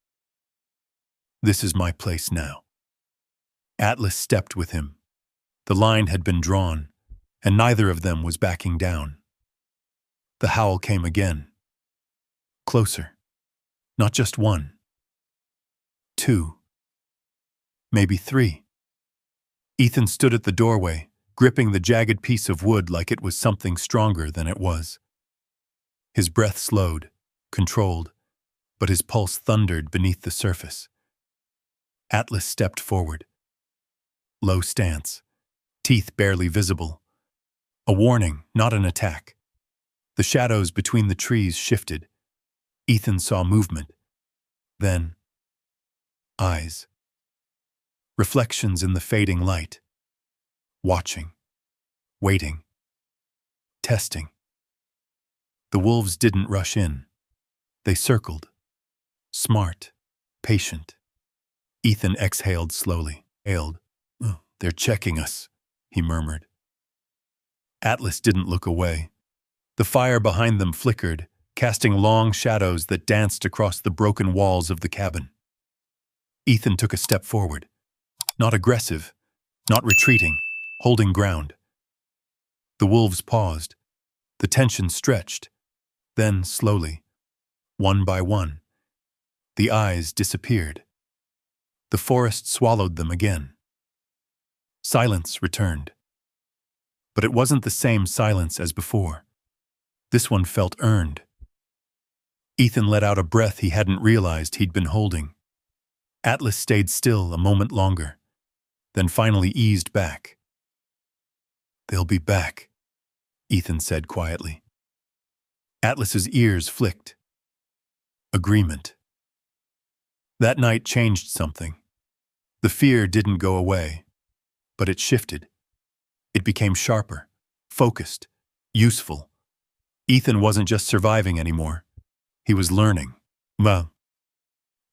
"This is my place now." Atlas stepped with him. The line had been drawn, and neither of them was backing down. The howl came again. Closer. Not just one. Two. Maybe three. Ethan stood at the doorway, gripping the jagged piece of wood like it was something stronger than it was. His breath slowed, controlled, but his pulse thundered beneath the surface. Atlas stepped forward. Low stance, teeth barely visible. A warning, not an attack. The shadows between the trees shifted. Ethan saw movement. Then, eyes. Reflections in the fading light. Watching. Waiting. Testing. The wolves didn't rush in. They circled. Smart. Patient. Ethan exhaled slowly. "They're checking us," he murmured. Atlas didn't look away. The fire behind them flickered, casting long shadows that danced across the broken walls of the cabin. Ethan took a step forward. Not aggressive, not retreating, holding ground. The wolves paused. The tension stretched. Then, slowly, one by one, the eyes disappeared. The forest swallowed them again. Silence returned. But it wasn't the same silence as before. This one felt earned. Ethan let out a breath he hadn't realized he'd been holding. Atlas stayed still a moment longer, then finally eased back. "They'll be back," Ethan said quietly. Atlas's ears flicked. Agreement. That night changed something. The fear didn't go away, but it shifted. It became sharper, focused, useful. Ethan wasn't just surviving anymore. He was learning. The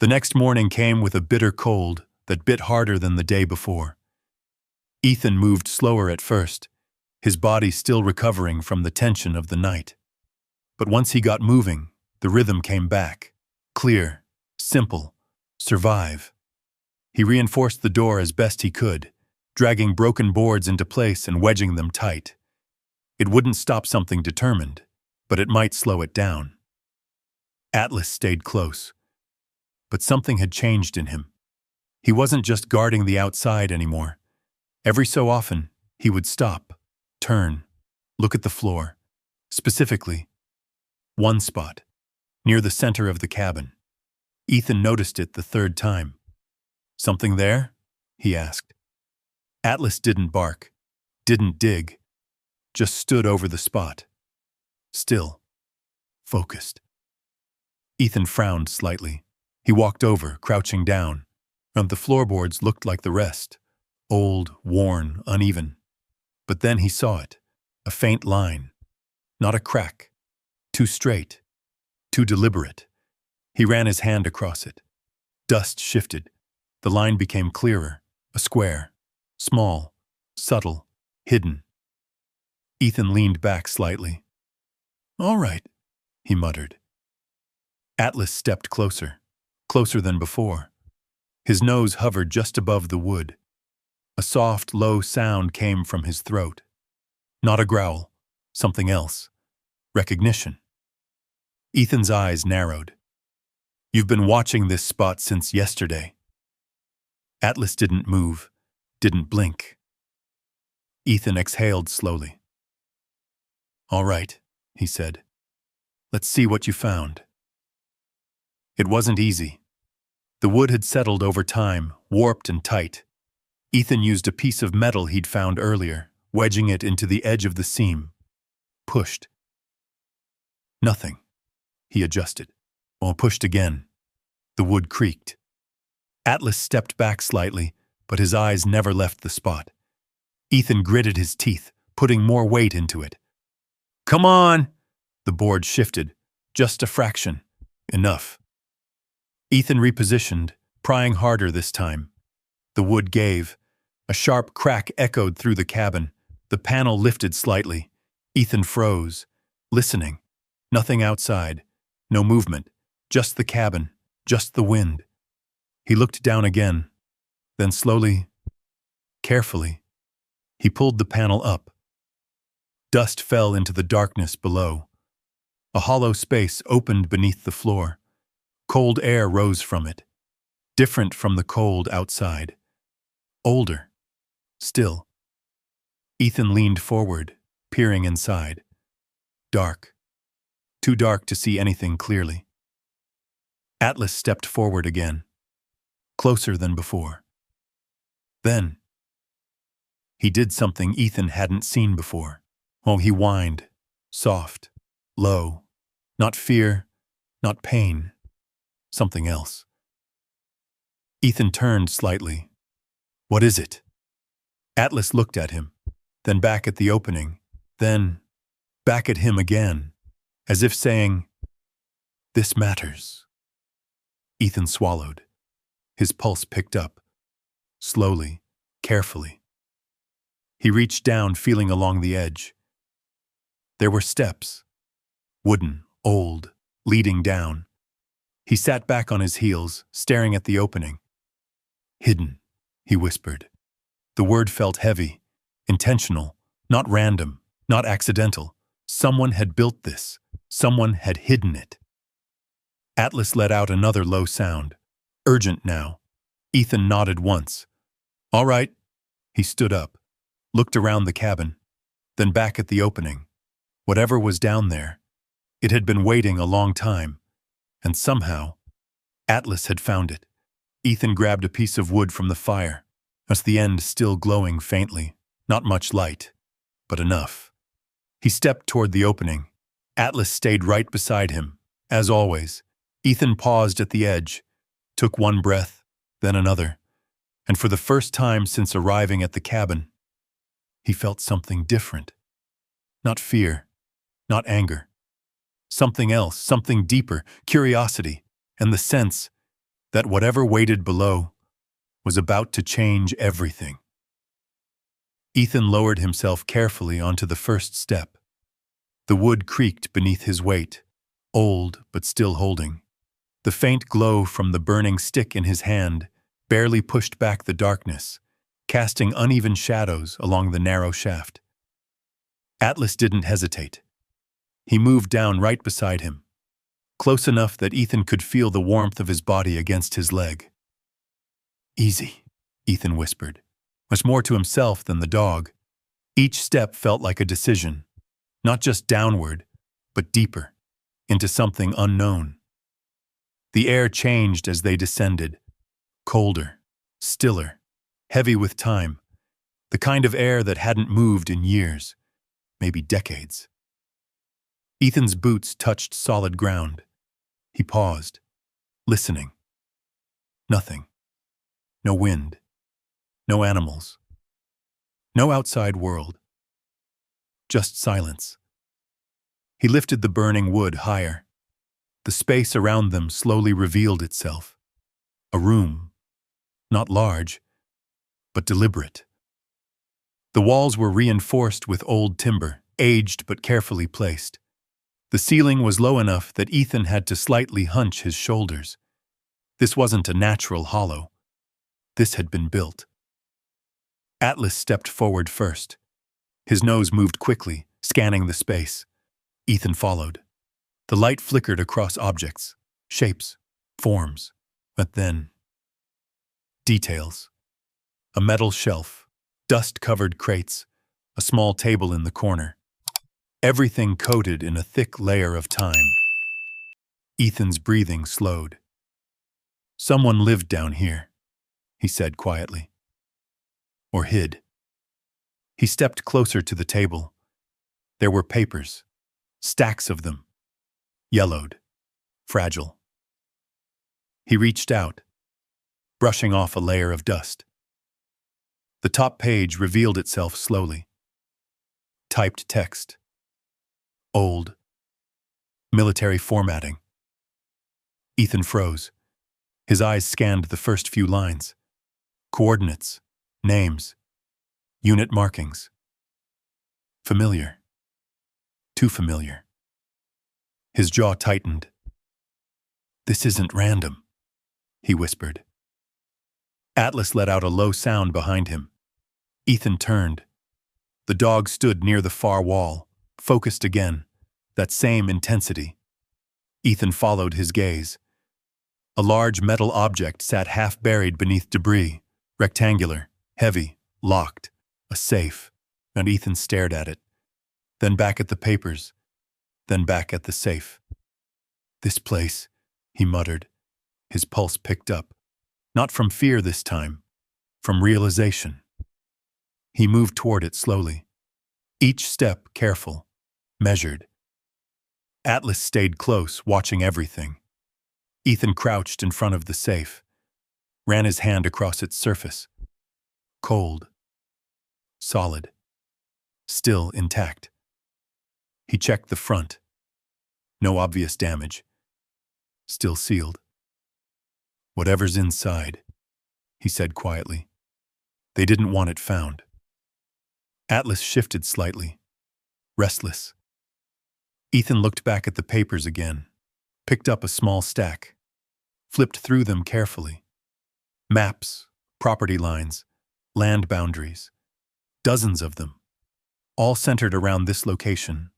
next morning came with a bitter cold that bit harder than the day before. Ethan moved slower at first, his body still recovering from the tension of the night. But once he got moving, the rhythm came back. Clear, simple, survive. He reinforced the door as best he could, dragging broken boards into place and wedging them tight. It wouldn't stop something determined, but it might slow it down. Atlas stayed close. But something had changed in him. He wasn't just guarding the outside anymore. Every so often, he would stop, turn, look at the floor. Specifically, one spot, near the center of the cabin. Ethan noticed it the third time. "Something there?" he asked. Atlas didn't bark, didn't dig, just stood over the spot. Still, focused. Ethan frowned slightly. He walked over, crouching down, and the floorboards looked like the rest, old, worn, uneven. But then he saw it, a faint line, not a crack, too straight, too deliberate. He ran his hand across it. Dust shifted. The line became clearer, a square, small, subtle, hidden. Ethan leaned back slightly. "All right," he muttered. Atlas stepped closer, closer than before. His nose hovered just above the wood. A soft, low sound came from his throat. Not a growl, something else. Recognition. Ethan's eyes narrowed. "You've been watching this spot since yesterday." Atlas didn't move, didn't blink. Ethan exhaled slowly. "All right," he said. "Let's see what you found." It wasn't easy. The wood had settled over time, warped and tight. Ethan used a piece of metal he'd found earlier, wedging it into the edge of the seam. Pushed. Nothing. He adjusted. Pushed again. The wood creaked. Atlas stepped back slightly, but his eyes never left the spot. Ethan gritted his teeth, putting more weight into it. Come on! The board shifted, just a fraction. Enough. Ethan repositioned, prying harder this time. The wood gave. A sharp crack echoed through the cabin. The panel lifted slightly. Ethan froze, listening. Nothing outside. No movement. Just the cabin. Just the wind. He looked down again. Then slowly, carefully, he pulled the panel up. Dust fell into the darkness below. A hollow space opened beneath the floor. Cold air rose from it, different from the cold outside. Older, still. Ethan leaned forward, peering inside. Dark. Too dark to see anything clearly. Atlas stepped forward again, closer than before. Then, he did something Ethan hadn't seen before. Oh, he whined, soft, low. Not fear, not pain. Something else. Ethan turned slightly. What is it? Atlas looked at him, then back at the opening, then back at him again, as if saying, "This matters." Ethan swallowed. His pulse picked up, slowly, carefully. He reached down, feeling along the edge. There were steps, wooden, old, leading down. He sat back on his heels, staring at the opening. Hidden, he whispered. The word felt heavy, intentional, not random, not accidental. Someone had built this. Someone had hidden it. Atlas let out another low sound. Urgent now. Ethan nodded once. All right. He stood up, looked around the cabin, then back at the opening. Whatever was down there, it had been waiting a long time, and somehow, Atlas had found it. Ethan grabbed a piece of wood from the fire, as the end still glowing faintly. Not much light, but enough. He stepped toward the opening. Atlas stayed right beside him. As always, Ethan paused at the edge, took one breath, then another, and for the first time since arriving at the cabin, he felt something different. Not fear, not anger. Something else, something deeper, curiosity, and the sense that whatever waited below was about to change everything. Ethan lowered himself carefully onto the first step. The wood creaked beneath his weight, old but still holding. The faint glow from the burning stick in his hand barely pushed back the darkness, casting uneven shadows along the narrow shaft. Atlas didn't hesitate. He moved down right beside him, close enough that Ethan could feel the warmth of his body against his leg. Easy, Ethan whispered, much more to himself than the dog. Each step felt like a decision, not just downward, but deeper, into something unknown. The air changed as they descended, colder, stiller, heavy with time, the kind of air that hadn't moved in years, maybe decades. Ethan's boots touched solid ground. He paused, listening. Nothing. No wind. No animals. No outside world. Just silence. He lifted the burning wood higher. The space around them slowly revealed itself. A room. Not large, but deliberate. The walls were reinforced with old timber, aged but carefully placed. The ceiling was low enough that Ethan had to slightly hunch his shoulders. This wasn't a natural hollow. This had been built. Atlas stepped forward first. His nose moved quickly, scanning the space. Ethan followed. The light flickered across objects, shapes, forms, but then details. A metal shelf, dust-covered crates, a small table in the corner. Everything coated in a thick layer of time. Ethan's breathing slowed. Someone lived down here, he said quietly. Or hid. He stepped closer to the table. There were papers, stacks of them, yellowed, fragile. He reached out, brushing off a layer of dust. The top page revealed itself slowly. typed text. Old. Military formatting. Ethan froze. His eyes scanned the first few lines. Coordinates. Names. Unit markings. Familiar. Too familiar. His jaw tightened. "This isn't random," he whispered. Atlas let out a low sound behind him. Ethan turned. The dog stood near the far wall, focused again, that same intensity. Ethan followed his gaze. A large metal object sat half buried beneath debris, rectangular, heavy, locked, a safe, and Ethan stared at it, then back at the papers, then back at the safe. "This place," he muttered. His pulse picked up, not from fear this time, from realization. He moved toward it slowly, each step careful, measured. Atlas stayed close, watching everything. Ethan crouched in front of the safe, ran his hand across its surface. Cold. Solid. Still intact. He checked the front. No obvious damage. Still sealed. "Whatever's inside," he said quietly. "They didn't want it found." Atlas shifted slightly, restless. Ethan looked back at the papers again, picked up a small stack, flipped through them carefully. Maps, property lines, land boundaries, dozens of them, all centered around this location.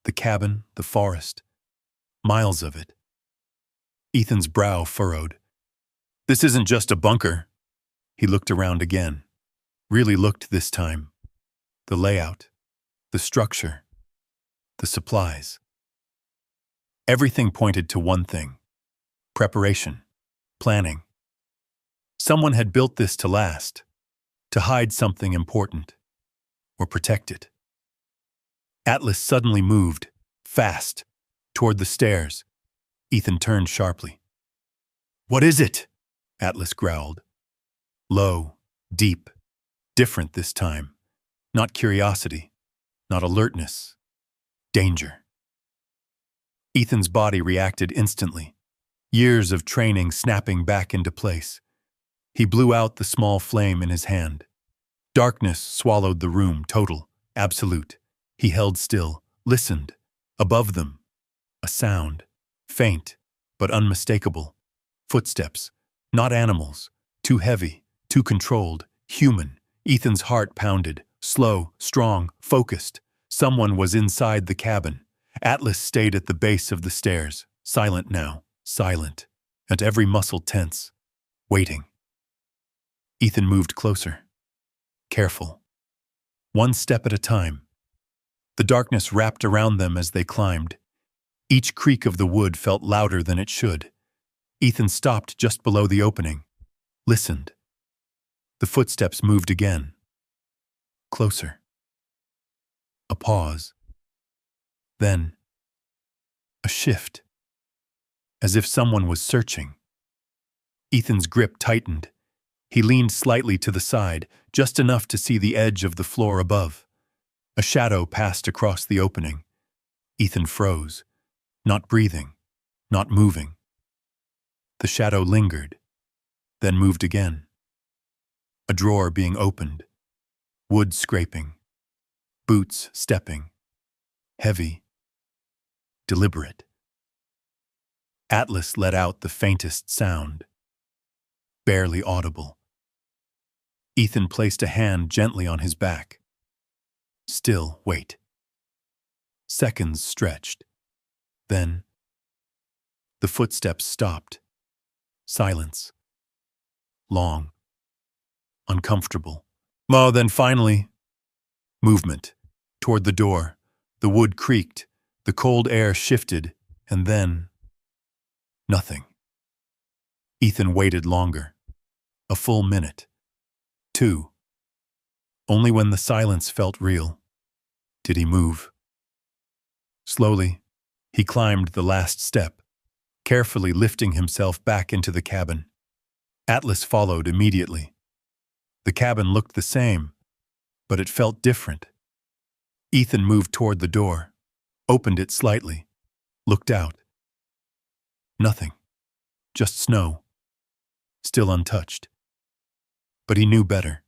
The cabin, the forest, miles of it. Ethan's brow furrowed. "This isn't just a bunker." He looked around again, really looked this time. The layout, the structure, the supplies. Everything pointed to one thing: preparation, planning. Someone had built this to last, to hide something important, or protect it. Atlas suddenly moved, fast, toward the stairs. Ethan turned sharply. "What is it?" Atlas growled. Low, deep, different this time. Not curiosity, not alertness. Danger. Ethan's body reacted instantly, years of training snapping back into place. He blew out the small flame in his hand. Darkness swallowed the room, total, absolute. He held still, listened. Above them, a sound, faint, but unmistakable. Footsteps, not animals, too heavy, too controlled, human. Ethan's heart pounded, slow, strong, focused. Someone was inside the cabin. Atlas stayed at the base of the stairs, silent now, silent, and every muscle tense, waiting. Ethan moved closer, careful, one step at a time. The darkness wrapped around them as they climbed. Each creak of the wood felt louder than it should. Ethan stopped just below the opening, listened. The footsteps moved again. Closer. A pause. Then, a shift. As if someone was searching. Ethan's grip tightened. He leaned slightly to the side, just enough to see the edge of the floor above. A shadow passed across the opening. Ethan froze, not breathing, not moving. The shadow lingered, then moved again. A drawer being opened, wood scraping, boots stepping, heavy, deliberate. Atlas let out the faintest sound, barely audible. Ethan placed a hand gently on his back. Still, wait. Seconds stretched. Then, the footsteps stopped. Silence. Long. Uncomfortable. Then finally, movement. Toward the door. The wood creaked. The cold air shifted. And then, nothing. Ethan waited longer. A full minute. 2. Only when the silence felt real did he move. Slowly, he climbed the last step, carefully lifting himself back into the cabin. Atlas followed immediately. The cabin looked the same, but it felt different. Ethan moved toward the door, opened it slightly, looked out. Nothing. Just snow. Still untouched. But he knew better.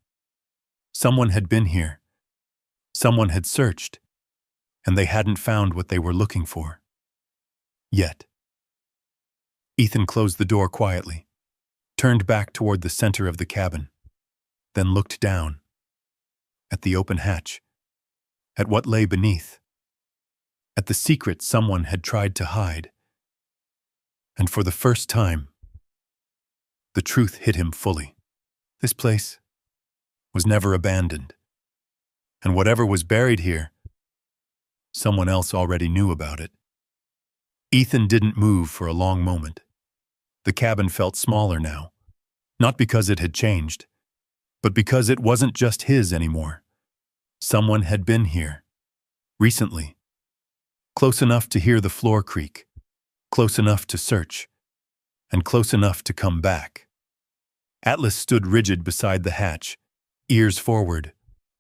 Someone had been here. Someone had searched, and they hadn't found what they were looking for. Yet. Ethan closed the door quietly, turned back toward the center of the cabin, then looked down. At the open hatch. At what lay beneath. At the secret someone had tried to hide. And for the first time, the truth hit him fully. This place was never abandoned. And whatever was buried here, someone else already knew about it. Ethan didn't move for a long moment. The cabin felt smaller now, not because it had changed, but because it wasn't just his anymore. Someone had been here, recently, close enough to hear the floor creak, close enough to search, and close enough to come back. Atlas stood rigid beside the hatch, ears forward,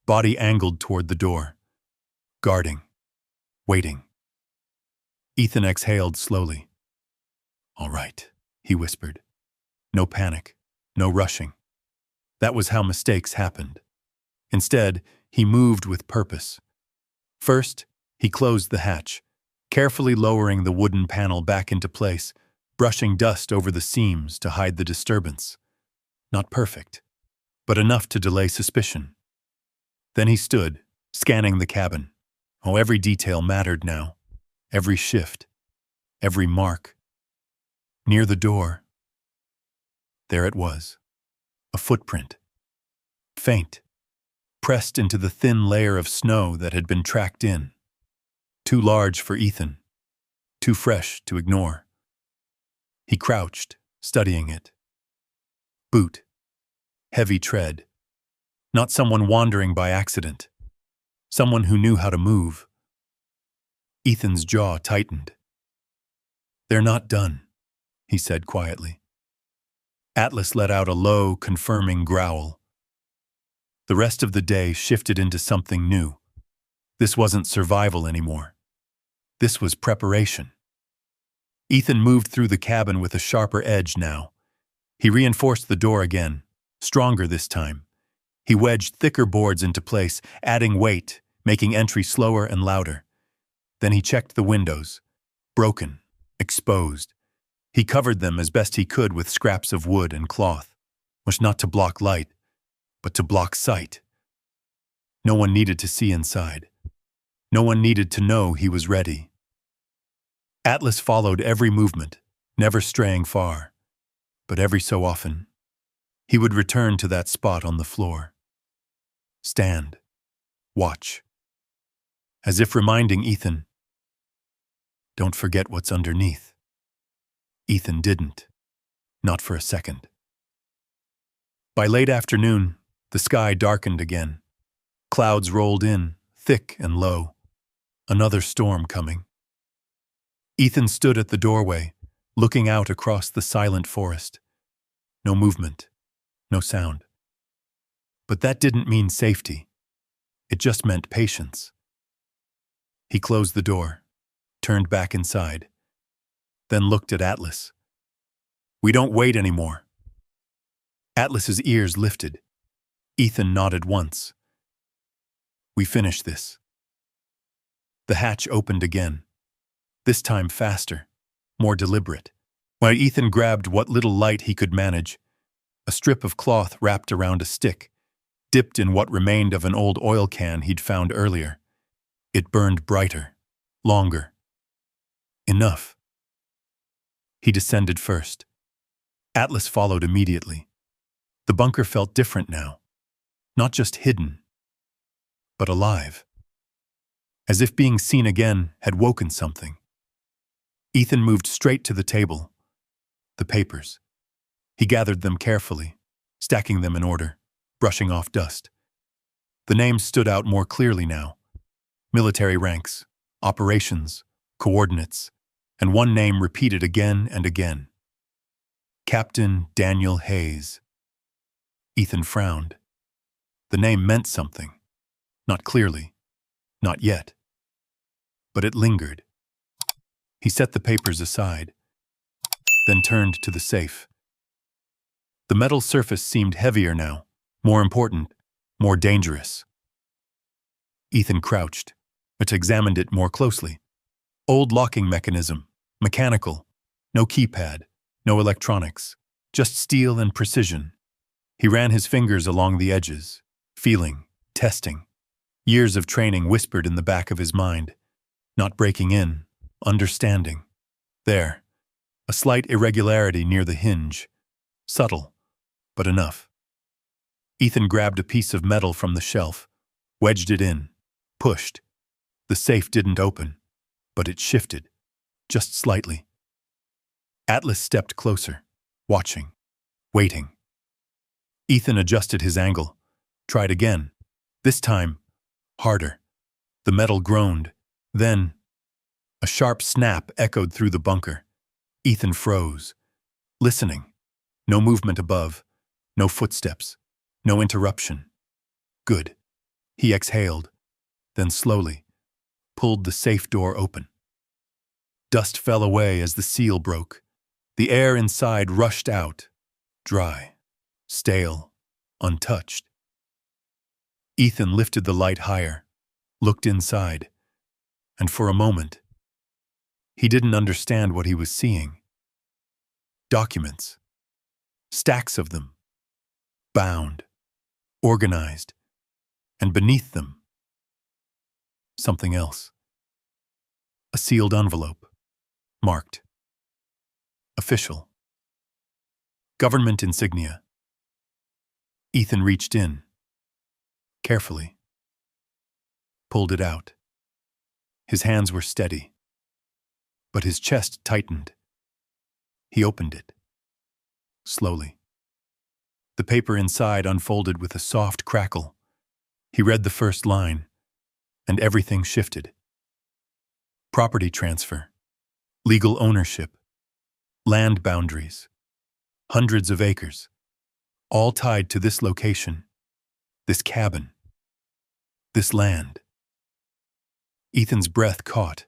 body angled toward the door, guarding, waiting. Ethan exhaled slowly. "All right," he whispered. No panic, no rushing. That was how mistakes happened. Instead, he moved with purpose. First, he closed the hatch, carefully lowering the wooden panel back into place, brushing dust over the seams to hide the disturbance. Not perfect, but enough to delay suspicion. Then he stood, scanning the cabin. Oh, every detail mattered now. Every shift, every mark. Near the door, there it was, a footprint. Faint, pressed into the thin layer of snow that had been tracked in. Too large for Ethan, too fresh to ignore. He crouched, studying it. Boot, heavy tread. Not someone wandering by accident. Someone who knew how to move. Ethan's jaw tightened. "They're not done," he said quietly. Atlas let out a low, confirming growl. The rest of the day shifted into something new. This wasn't survival anymore. This was preparation. Ethan moved through the cabin with a sharper edge now. He reinforced the door again, stronger this time. He wedged thicker boards into place, adding weight, making entry slower and louder. Then he checked the windows. Broken, exposed. He covered them as best he could with scraps of wood and cloth, which not to block light, but to block sight. No one needed to see inside. No one needed to know he was ready. Atlas followed every movement, never straying far. But every so often, he would return to that spot on the floor. Stand. Watch. As if reminding Ethan, "Don't forget what's underneath." Ethan didn't. Not for a second. By late afternoon, the sky darkened again. Clouds rolled in, thick and low. Another storm coming. Ethan stood at the doorway, looking out across the silent forest. No movement, no sound. But that didn't mean safety. It just meant patience. He closed the door, turned back inside, then looked at Atlas. "We don't wait anymore." Atlas's ears lifted. Ethan nodded once. "We finish this." The hatch opened again, this time faster, more deliberate. While Ethan grabbed what little light he could manage, a strip of cloth wrapped around a stick, dipped in what remained of an old oil can he'd found earlier. It burned brighter, longer. Enough. He descended first. Atlas followed immediately. The bunker felt different now. Not just hidden, but alive. As if being seen again had woken something. Ethan moved straight to the table. The papers. He gathered them carefully, stacking them in order, brushing off dust. The names stood out more clearly now. Military ranks, operations, coordinates, and one name repeated again and again. Captain Daniel Hayes. Ethan frowned. The name meant something. Not clearly, Not yet. But it lingered. He set the papers aside, then turned to the safe. The metal surface seemed heavier now, more important, more dangerous. Ethan crouched, but examined it more closely. Old locking mechanism, mechanical, no keypad, no electronics, just steel and precision. He ran his fingers along the edges, feeling, testing. Years of training whispered in the back of his mind, not breaking in, understanding. There, a slight irregularity near the hinge, subtle, but enough. Ethan grabbed a piece of metal from the shelf, wedged it in, pushed. The safe didn't open, but it shifted, just slightly. Atlas stepped closer, watching, waiting. Ethan adjusted his angle, tried again, this time, harder. The metal groaned, then a sharp snap echoed through the bunker. Ethan froze, listening. No movement above, no footsteps, no interruption. Good. He exhaled, then slowly pulled the safe door open. Dust fell away as the seal broke. The air inside rushed out, dry, stale, untouched. Ethan lifted the light higher, looked inside, and for a moment, he didn't understand what he was seeing. Documents, stacks of them, bound, organized, and beneath them, something else. A sealed envelope, marked. Official. Government insignia. Ethan reached in, carefully, pulled it out. His hands were steady, but his chest tightened. He opened it, slowly. The paper inside unfolded with a soft crackle. He read the first line, and everything shifted. Property transfer, legal ownership, land boundaries, hundreds of acres, all tied to this location, this cabin, this land. Ethan's breath caught.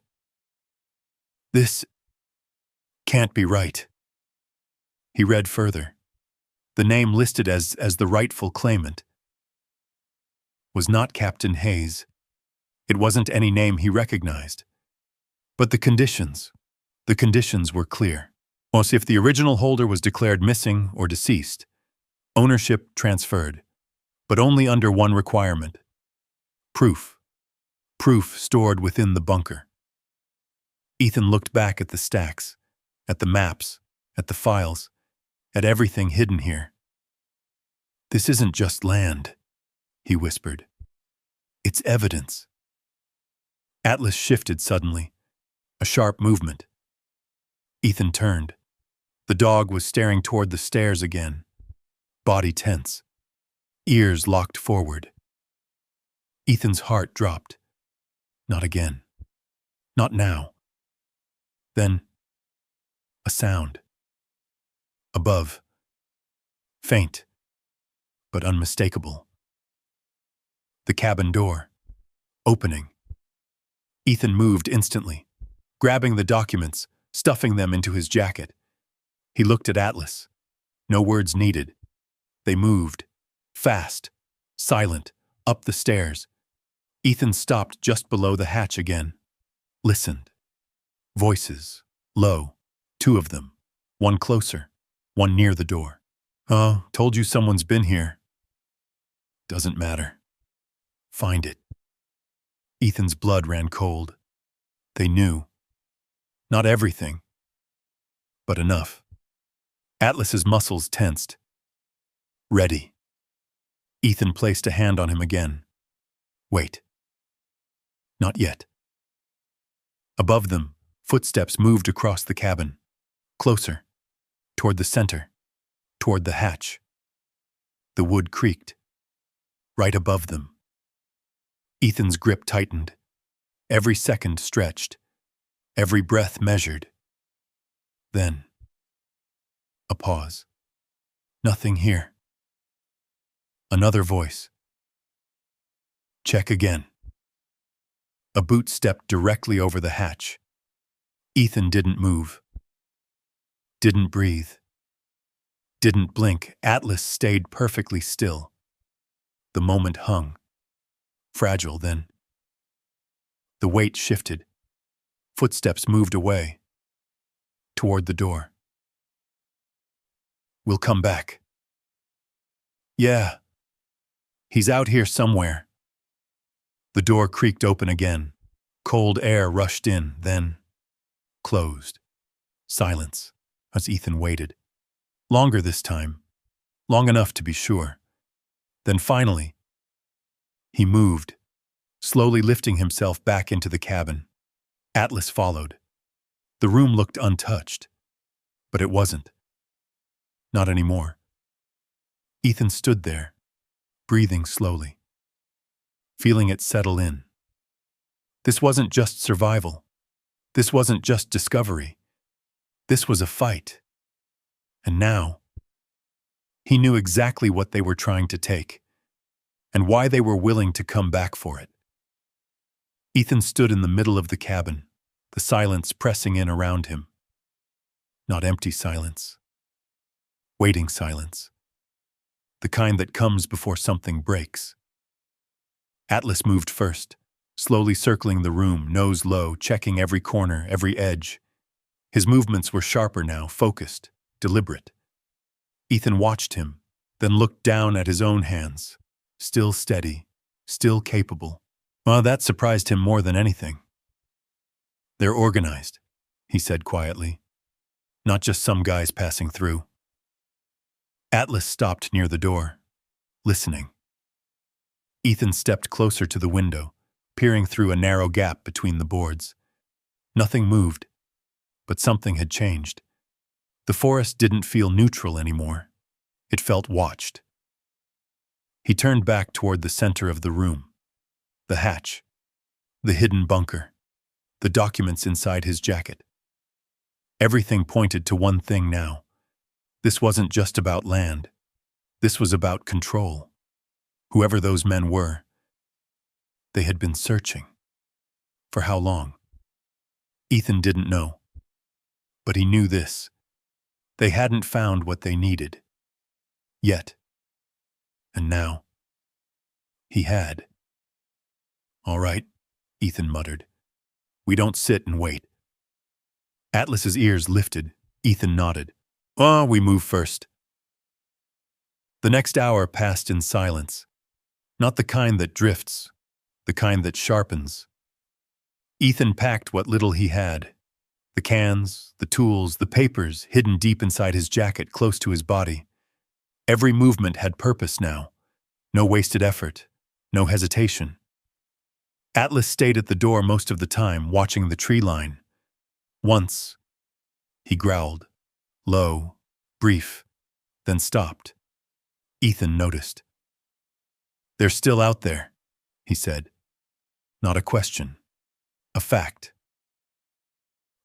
This can't be right. He read further. The name listed as the rightful claimant was not Captain Hayes. It wasn't any name he recognized. But the conditions were clear. As if the original holder was declared missing or deceased, ownership transferred, but only under one requirement. Proof. Proof stored within the bunker. Ethan looked back at the stacks, at the maps, at the files, at everything hidden here. This isn't just land, he whispered. It's evidence. Atlas shifted suddenly, a sharp movement. Ethan turned. The dog was staring toward the stairs again, body tense, ears locked forward. Ethan's heart dropped. Not again. Not now. Then, a sound. Above. Faint, but unmistakable. The cabin door. Opening. Ethan moved instantly, grabbing the documents, stuffing them into his jacket. He looked at Atlas. No words needed. They moved, fast, silent, up the stairs. Ethan stopped just below the hatch again. Listened. Voices, low, two of them, one closer, one near the door. Oh, told you someone's been here. Doesn't matter. Find it. Ethan's blood ran cold. They knew. Not everything, but enough. Atlas's muscles tensed. Ready. Ethan placed a hand on him again. Wait. Not yet. Above them, footsteps moved across the cabin. Closer. Toward the center. Toward the hatch. The wood creaked. Right above them. Ethan's grip tightened. Every second stretched. Every breath measured. Then, a pause. Nothing here. Another voice. Check again. A boot stepped directly over the hatch. Ethan didn't move, didn't breathe, didn't blink. Atlas stayed perfectly still. The moment hung, fragile then. The weight shifted. Footsteps moved away, toward the door. "We'll come back." "Yeah. He's out here somewhere." The door creaked open again. Cold air rushed in, then closed. Silence, as Ethan waited. Longer this time. Long enough to be sure. Then finally, he moved, slowly lifting himself back into the cabin. Atlas followed. The room looked untouched, but it wasn't. Not anymore. Ethan stood there, breathing slowly, feeling it settle in. This wasn't just survival. This wasn't just discovery. This was a fight. And now, he knew exactly what they were trying to take, and why they were willing to come back for it. Ethan stood in the middle of the cabin, the silence pressing in around him. Not empty silence. Waiting silence. The kind that comes before something breaks. Atlas moved first, slowly circling the room, nose low, checking every corner, every edge. His movements were sharper now, focused, deliberate. Ethan watched him, then looked down at his own hands. Still steady, still capable. Well, that surprised him more than anything. "They're organized," he said quietly. "Not just some guys passing through." Atlas stopped near the door, listening. Ethan stepped closer to the window, peering through a narrow gap between the boards. Nothing moved, but something had changed. The forest didn't feel neutral anymore. It felt watched. He turned back toward the center of the room. The hatch, the hidden bunker, the documents inside his jacket. Everything pointed to one thing now. This wasn't just about land. This was about control. Whoever those men were, they had been searching. For how long? Ethan didn't know. But he knew this. They hadn't found what they needed. Yet. And now, he had. "All right," Ethan muttered. "We don't sit and wait." Atlas's ears lifted. Ethan nodded. "Oh, we move first." The next hour passed in silence. Not the kind that drifts, the kind that sharpens. Ethan packed what little he had. The cans, the tools, the papers hidden deep inside his jacket close to his body. Every movement had purpose now. No wasted effort, no hesitation. Atlas stayed at the door most of the time, watching the tree line. Once, he growled, low, brief, then stopped. Ethan noticed. "They're still out there," he said. Not a question, a fact.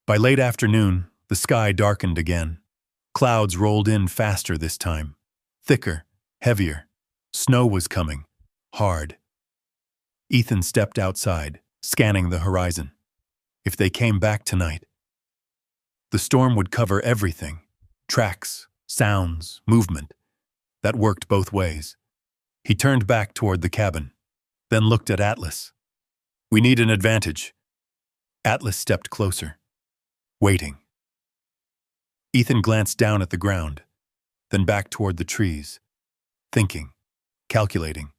By late afternoon, the sky darkened again. Clouds rolled in faster this time. Thicker, heavier. Snow was coming. Hard. Ethan stepped outside, scanning the horizon. If they came back tonight, the storm would cover everything. Tracks, sounds, movement. That worked both ways. He turned back toward the cabin, then looked at Atlas. "We need an advantage." Atlas stepped closer, waiting. Ethan glanced down at the ground, then back toward the trees, thinking, calculating.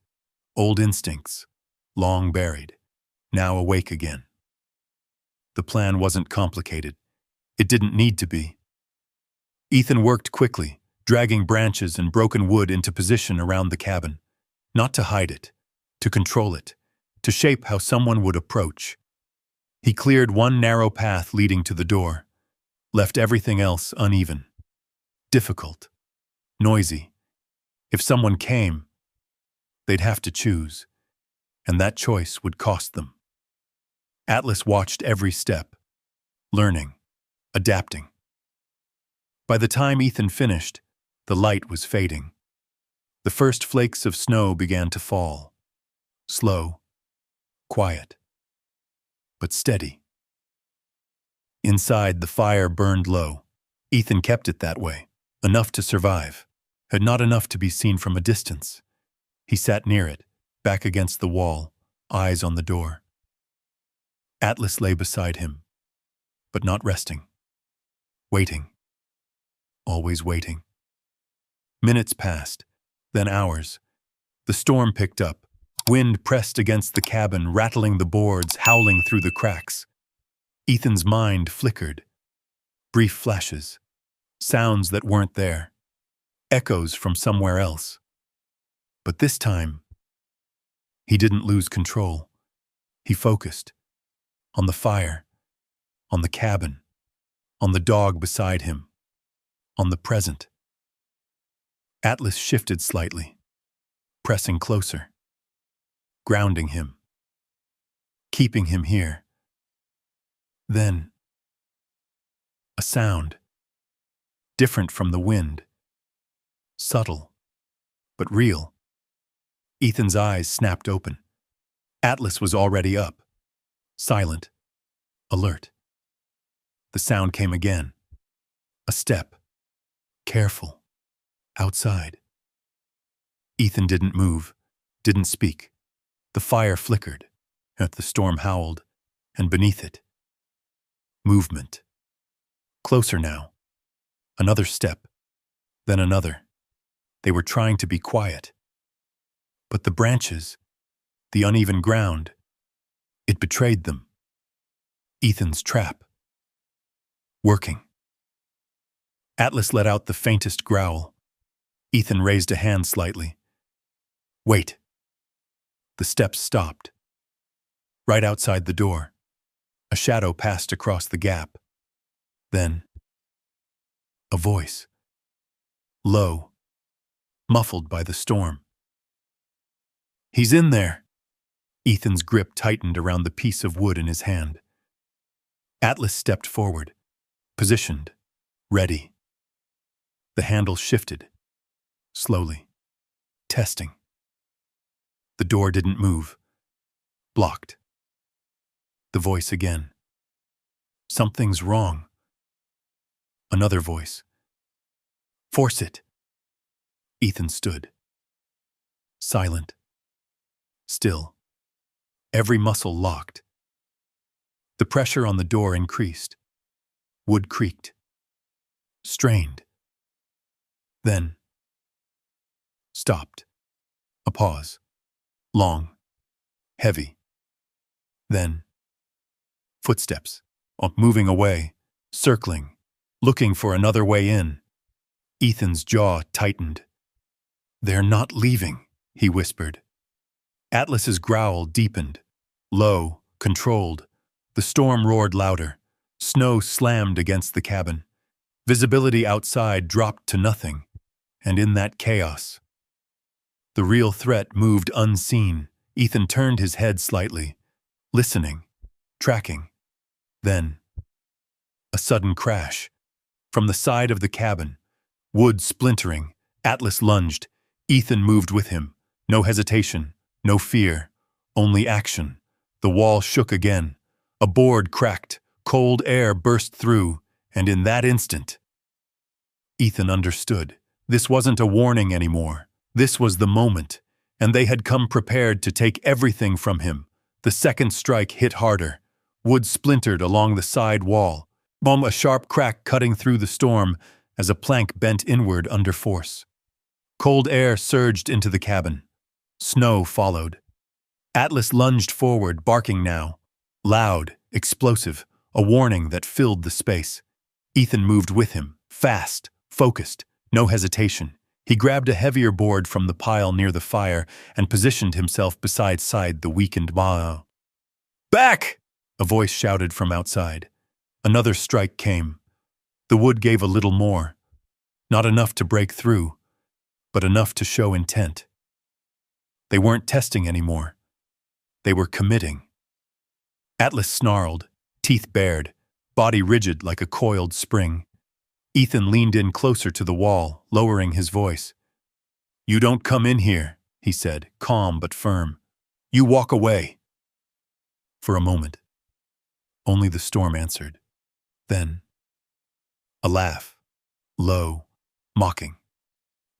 Old instincts, long buried, now awake again. The plan wasn't complicated. It didn't need to be. Ethan worked quickly, dragging branches and broken wood into position around the cabin. Not to hide it, to control it, to shape how someone would approach. He cleared one narrow path leading to the door, left everything else uneven, difficult, noisy. If someone came, they'd have to choose, and that choice would cost them. Atlas watched every step, learning, adapting. By the time Ethan finished, the light was fading. The first flakes of snow began to fall. Slow, quiet. but steady. Inside, the fire burned low. Ethan kept it that way, enough to survive, but not enough to be seen from a distance. He sat near it, back against the wall, eyes on the door. Atlas lay beside him, but not resting. Waiting. Always waiting. Minutes passed, then hours. The storm picked up. Wind pressed against the cabin, rattling the boards, howling through the cracks. Ethan's mind flickered. Brief flashes. Sounds that weren't there. Echoes from somewhere else. But this time, he didn't lose control. He focused. On the fire. On the cabin. On the dog beside him. On the present. Atlas shifted slightly, pressing closer, grounding him, keeping him here. Then, a sound, different from the wind, subtle, but real. Ethan's eyes snapped open. Atlas was already up, silent, alert. The sound came again. A step, careful, outside. Ethan didn't move, didn't speak. The fire flickered, and the storm howled, and beneath it, movement. Closer now. Another step, then another. They were trying to be quiet. But the branches, the uneven ground, it betrayed them. Ethan's trap. Working. Atlas let out the faintest growl. Ethan raised a hand slightly. Wait. The steps stopped. Right outside the door, a shadow passed across the gap. Then, a voice. Low, muffled by the storm. He's in there. Ethan's grip tightened around the piece of wood in his hand. Atlas stepped forward, positioned, ready. The handle shifted, slowly, testing. The door didn't move. Blocked. The voice again. Something's wrong. Another voice. Force it. Ethan stood. Silent. Still. Every muscle locked. The pressure on the door increased. Wood creaked. Strained. Then. Stopped. A pause. Long. Heavy. Then. Footsteps. Moving away. Circling. Looking for another way in. Ethan's jaw tightened. They're not leaving, he whispered. Atlas's growl deepened. Low, controlled. The storm roared louder. Snow slammed against the cabin. Visibility outside dropped to nothing. And in that chaos, the real threat moved unseen. Ethan turned his head slightly, listening, tracking. Then, a sudden crash. From the side of the cabin, wood splintering, Atlas lunged. Ethan moved with him. No hesitation, no fear, only action. The wall shook again. A board cracked, cold air burst through, and in that instant, Ethan understood. This wasn't a warning anymore. This was the moment, and they had come prepared to take everything from him. The second strike hit harder. Wood splintered along the side wall. A sharp crack cutting through the storm as a plank bent inward under force. Cold air surged into the cabin. Snow followed. Atlas lunged forward, barking now. Loud, explosive, a warning that filled the space. Ethan moved with him, fast, focused, no hesitation. He grabbed a heavier board from the pile near the fire and positioned himself beside the weakened Mao. Back! A voice shouted from outside. Another strike came. The wood gave a little more. Not enough to break through, but enough to show intent. They weren't testing anymore. They were committing. Atlas snarled, teeth bared, body rigid like a coiled spring. Ethan leaned in closer to the wall, lowering his voice. You don't come in here, he said, calm but firm. You walk away. For a moment, Only the storm answered. Then, a laugh, low, mocking.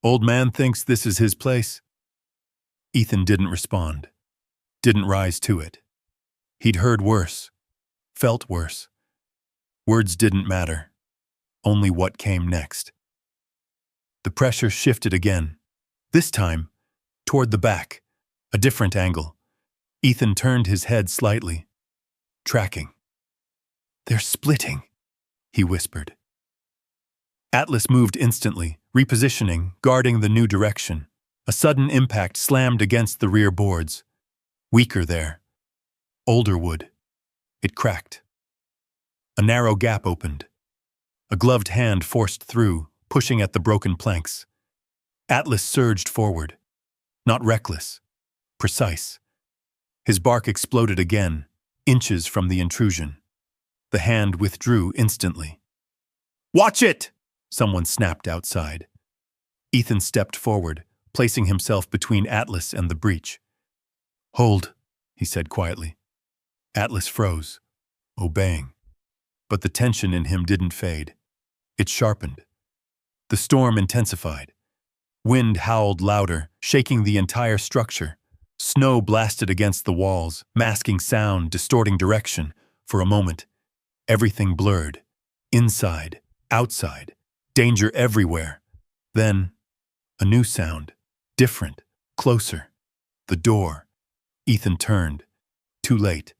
Old man thinks this is his place? Ethan didn't respond, didn't rise to it. He'd heard worse, felt worse. Words didn't matter, only what came next. The pressure shifted again, this time toward the back, a different angle. Ethan turned his head slightly, tracking. They're splitting, he whispered. Atlas moved instantly, repositioning, guarding the new direction. A sudden impact slammed against the rear boards. Weaker there. Older wood. It cracked. A narrow gap opened. A gloved hand forced through, pushing at the broken planks. Atlas surged forward. Not reckless. Precise. His bark exploded again, inches from the intrusion. The hand withdrew instantly. "Watch it!" someone snapped outside. Ethan stepped forward, placing himself between Atlas and the breach. "Hold," he said quietly. Atlas froze, obeying. But the tension in him didn't fade. It sharpened. The storm intensified. Wind howled louder, shaking the entire structure. Snow blasted against the walls, masking sound, distorting direction. For a moment, everything blurred. Inside, outside, danger everywhere. Then, a new sound, different, closer. The door. Ethan turned. Too late.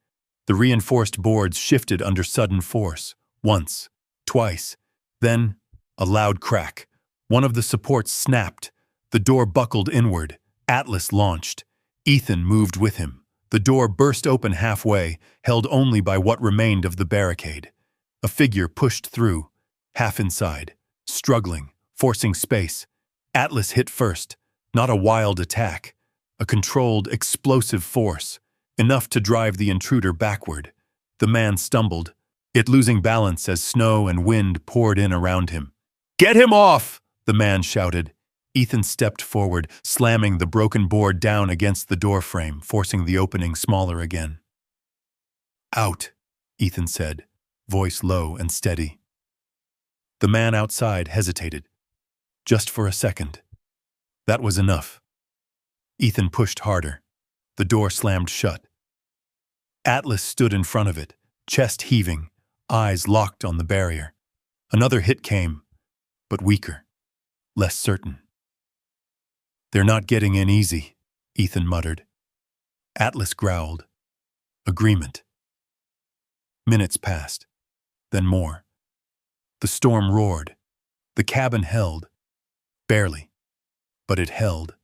The reinforced boards shifted under sudden force. Once, twice. Then, a loud crack. One of the supports snapped. The door buckled inward. Atlas launched. Ethan moved with him. The door burst open halfway, held only by what remained of the barricade. A figure pushed through, half inside, struggling, forcing space. Atlas hit first, not a wild attack, a controlled, explosive force, enough to drive the intruder backward. The man stumbled, it losing balance as snow and wind poured in around him. "Get him off!" the man shouted. Ethan stepped forward, slamming the broken board down against the door frame, forcing the opening smaller again. "Out," Ethan said, voice low and steady. The man outside hesitated. Just for a second. That was enough. Ethan pushed harder. The door slammed shut. Atlas stood in front of it, chest heaving, eyes locked on the barrier. Another hit came, but weaker, less certain. "They're not getting in easy," Ethan muttered. Atlas growled. Agreement. Minutes passed, then more. The storm roared. The cabin held. Barely, but it held.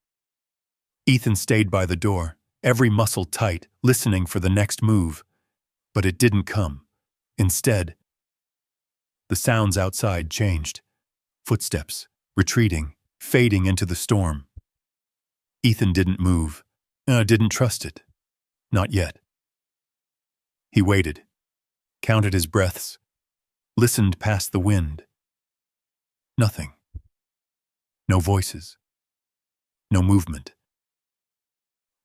Ethan stayed by the door, every muscle tight, listening for the next move. But it didn't come. Instead, the sounds outside changed. Footsteps, retreating, fading into the storm. Ethan didn't move, didn't trust it. Not yet. He waited, counted his breaths, listened past the wind. Nothing. No voices. No movement.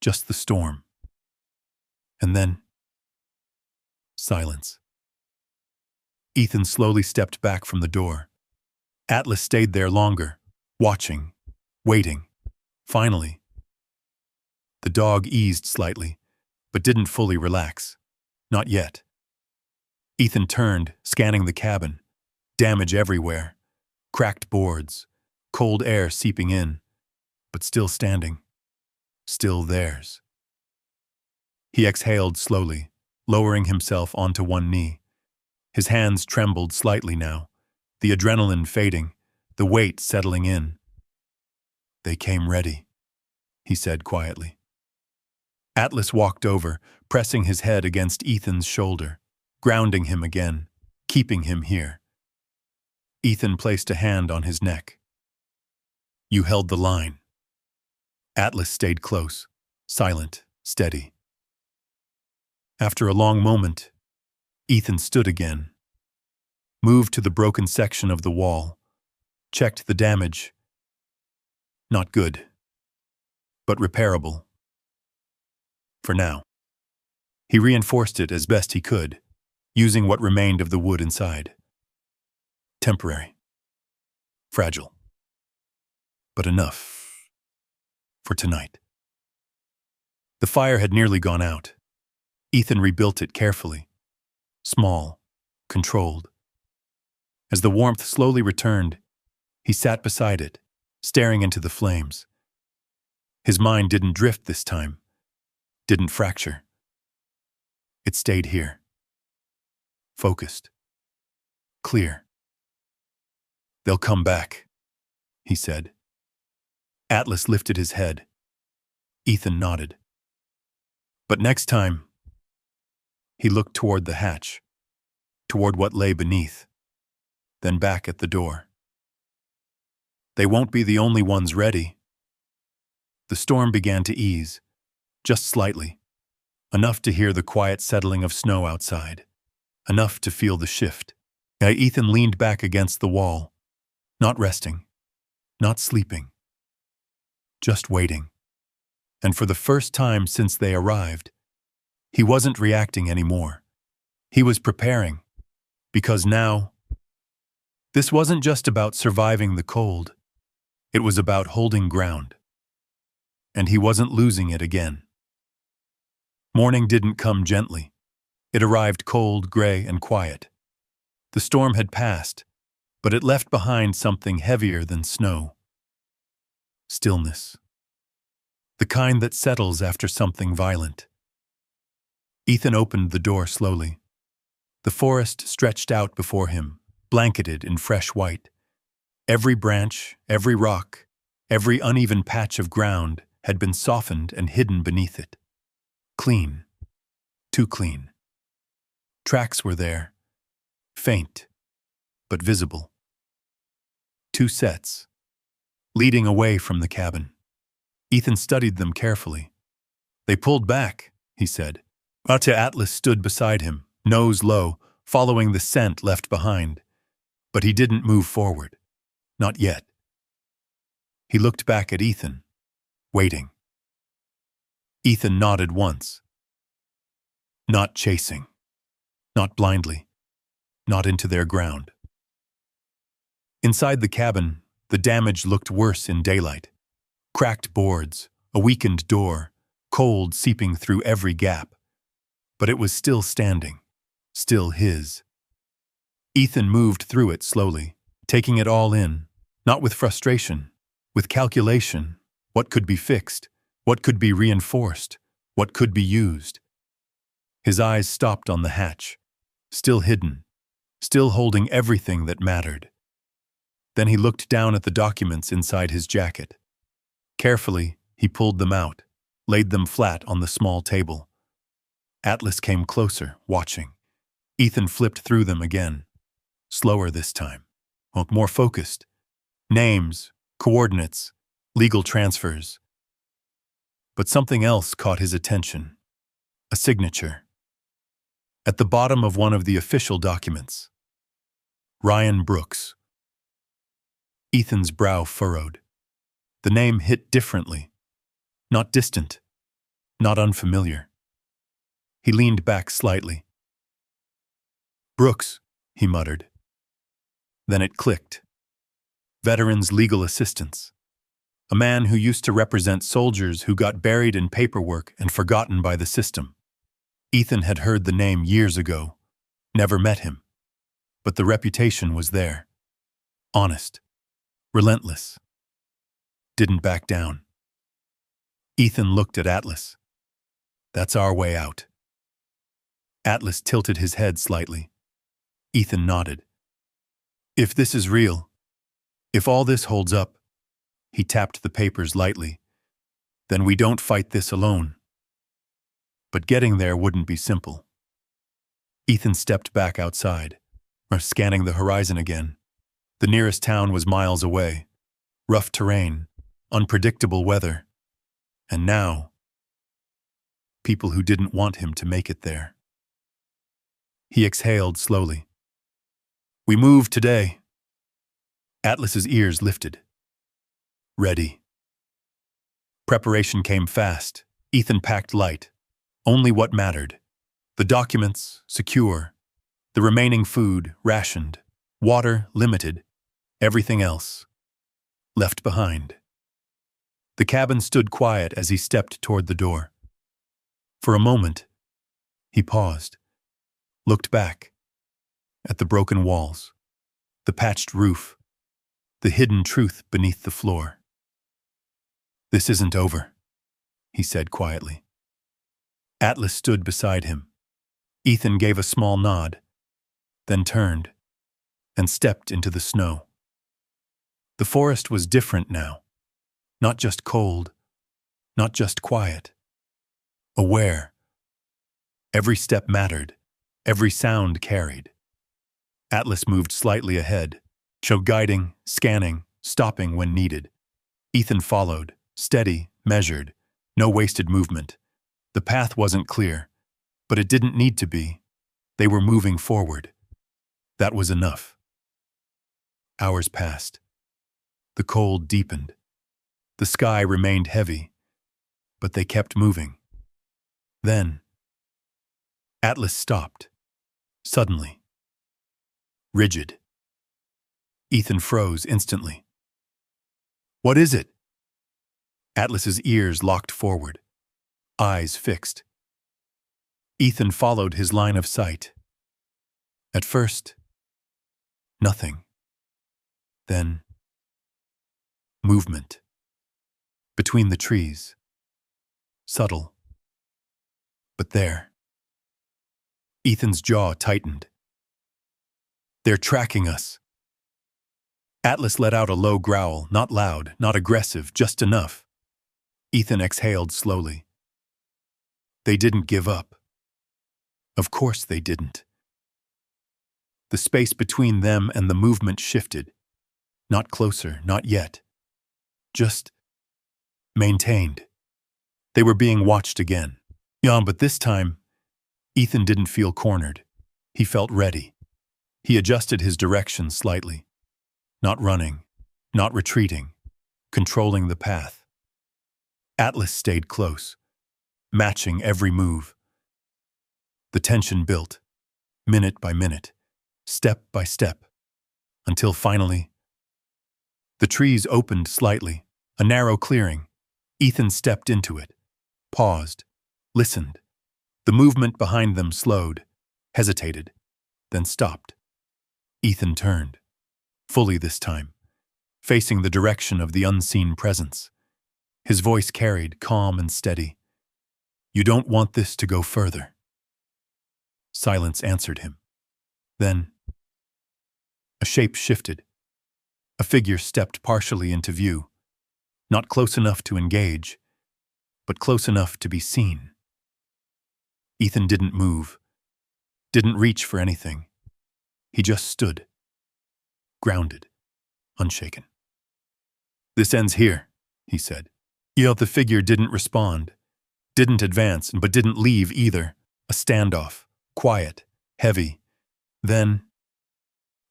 Just the storm. And then, silence. Ethan slowly stepped back from the door. Atlas stayed there longer, watching, waiting. Finally, the dog eased slightly, but didn't fully relax. Not yet. Ethan turned, scanning the cabin. Damage everywhere. Cracked boards. Cold air seeping in. But still standing. Still theirs. He exhaled slowly, lowering himself onto one knee. His hands trembled slightly now, the adrenaline fading, the weight settling in. "They came ready," he said quietly. Atlas walked over, pressing his head against Ethan's shoulder, grounding him again, keeping him here. Ethan placed a hand on his neck. "You held the line." Atlas stayed close, silent, steady. After a long moment, Ethan stood again, moved to the broken section of the wall, checked the damage. Not good, but repairable. For now. He reinforced it as best he could, using what remained of the wood inside. Temporary. Fragile. But enough for tonight. The fire had nearly gone out. Ethan rebuilt it carefully. Small, controlled. As the warmth slowly returned, he sat beside it, staring into the flames. His mind didn't drift this time, didn't fracture. It stayed here. Focused. Clear. "They'll come back," he said. Atlas lifted his head. Ethan nodded. But next time, he looked toward the hatch, toward what lay beneath, then back at the door. They won't be the only ones ready. The storm began to ease, just slightly, enough to hear the quiet settling of snow outside, enough to feel the shift. Ethan leaned back against the wall, not resting, not sleeping, just waiting. And for the first time since they arrived, he wasn't reacting anymore. He was preparing, because now, this wasn't just about surviving the cold. It was about holding ground. And he wasn't losing it again. Morning didn't come gently. It arrived cold, gray, and quiet. The storm had passed, but it left behind something heavier than snow. Stillness. The kind that settles after something violent. Ethan opened the door slowly. The forest stretched out before him, blanketed in fresh white. Every branch, every rock, every uneven patch of ground had been softened and hidden beneath it. Clean. Too clean. Tracks were there, faint, but visible. 2 sets, leading away from the cabin. Ethan studied them carefully. "They pulled back," he said. Atlas stood beside him, nose low, following the scent left behind. But he didn't move forward. Not yet. He looked back at Ethan, waiting. Ethan nodded once. Not chasing. Not blindly. Not into their ground. Inside the cabin, the damage looked worse in daylight. Cracked boards, a weakened door, cold seeping through every gap. But it was still standing, still his. Ethan moved through it slowly, taking it all in, not with frustration, with calculation. What could be fixed? What could be reinforced? What could be used? His eyes stopped on the hatch, still hidden, still holding everything that mattered. Then he looked down at the documents inside his jacket. Carefully, he pulled them out, laid them flat on the small table. Atlas came closer, watching. Ethan flipped through them again. Slower this time. More focused. Names, coordinates, legal transfers. But something else caught his attention. A signature. At the bottom of one of the official documents. Ryan Brooks. Ethan's brow furrowed. The name hit differently. Not distant. Not unfamiliar. He leaned back slightly. "Brooks," he muttered. Then it clicked. Veterans Legal Assistance. A man who used to represent soldiers who got buried in paperwork and forgotten by the system. Ethan had heard the name years ago, never met him. But the reputation was there. Honest. Relentless. Didn't back down. Ethan looked at Atlas. "That's our way out." Atlas tilted his head slightly. Ethan nodded. "If this is real, if all this holds up," he tapped the papers lightly, "then we don't fight this alone." But getting there wouldn't be simple. Ethan stepped back outside, scanning the horizon again. The nearest town was miles away. Rough terrain, unpredictable weather. And now, people who didn't want him to make it there. He exhaled slowly. "We move today." Atlas's ears lifted. Ready. Preparation came fast. Ethan packed light. Only what mattered. The documents, secure. The remaining food rationed, water limited, everything else left behind. The cabin stood quiet as he stepped toward the door. For a moment, he paused, looked back at the broken walls, the patched roof, the hidden truth beneath the floor. "This isn't over," he said quietly. Atlas stood beside him. Ethan gave a small nod, then turned and stepped into the snow. The forest was different now. Not just cold, not just quiet. Aware. Every step mattered, every sound carried. Atlas moved slightly ahead, guiding, scanning, stopping when needed. Ethan followed, steady, measured, no wasted movement. The path wasn't clear, but it didn't need to be. They were moving forward. That was enough. Hours passed. The cold deepened. The sky remained heavy, but they kept moving. Then, Atlas stopped, suddenly. Rigid. Ethan froze instantly. "What is it?" Atlas's ears locked forward, eyes fixed. Ethan followed his line of sight. At first, nothing. Then, movement. Between the trees. Subtle. But there. Ethan's jaw tightened. "They're tracking us." Atlas let out a low growl, not loud, not aggressive, just enough. Ethan exhaled slowly. They didn't give up. Of course they didn't. The space between them and the movement shifted. Not closer, not yet. Just maintained. They were being watched again. Yeah, but this time, Ethan didn't feel cornered. He felt ready. He adjusted his direction slightly. Not running, not retreating, controlling the path. Atlas stayed close, matching every move. The tension built, minute by minute, step by step, until finally, the trees opened slightly, a narrow clearing. Ethan stepped into it, paused, listened. The movement behind them slowed, hesitated, then stopped. Ethan turned, fully this time, facing the direction of the unseen presence. His voice carried, calm and steady. "You don't want this to go further." Silence answered him. Then, a shape shifted. A figure stepped partially into view, not close enough to engage, but close enough to be seen. Ethan didn't move, didn't reach for anything. He just stood, grounded, unshaken. "This ends here," he said. The figure didn't respond, didn't advance, but didn't leave either. A standoff, quiet, heavy. Then,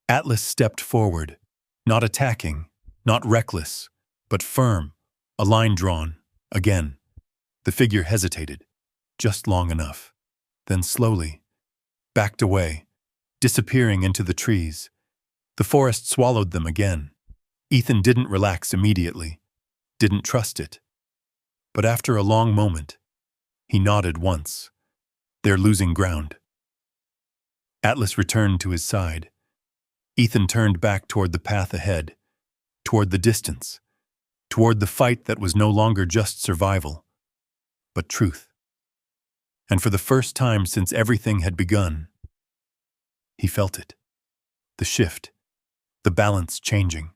Atlas stepped forward, not attacking, not reckless, but firm, a line drawn, again. The figure hesitated, just long enough, then slowly backed away, disappearing into the trees. The forest swallowed them again. Ethan didn't relax immediately, didn't trust it. But after a long moment, he nodded once. They're losing ground. Atlas returned to his side. Ethan turned back toward the path ahead, toward the distance, toward the fight that was no longer just survival, but truth. And for the first time since everything had begun, he felt it. The shift, the balance changing,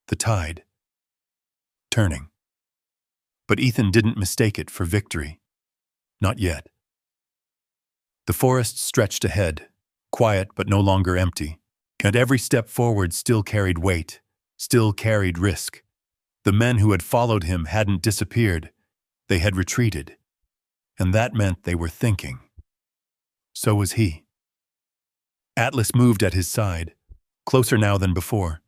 the tide turning. But Ethan didn't mistake it for victory. Not yet. The forest stretched ahead, quiet but no longer empty, and every step forward still carried weight, still carried risk. The men who had followed him hadn't disappeared, they had retreated, and that meant they were thinking. So was he. Atlas moved at his side, closer now than before,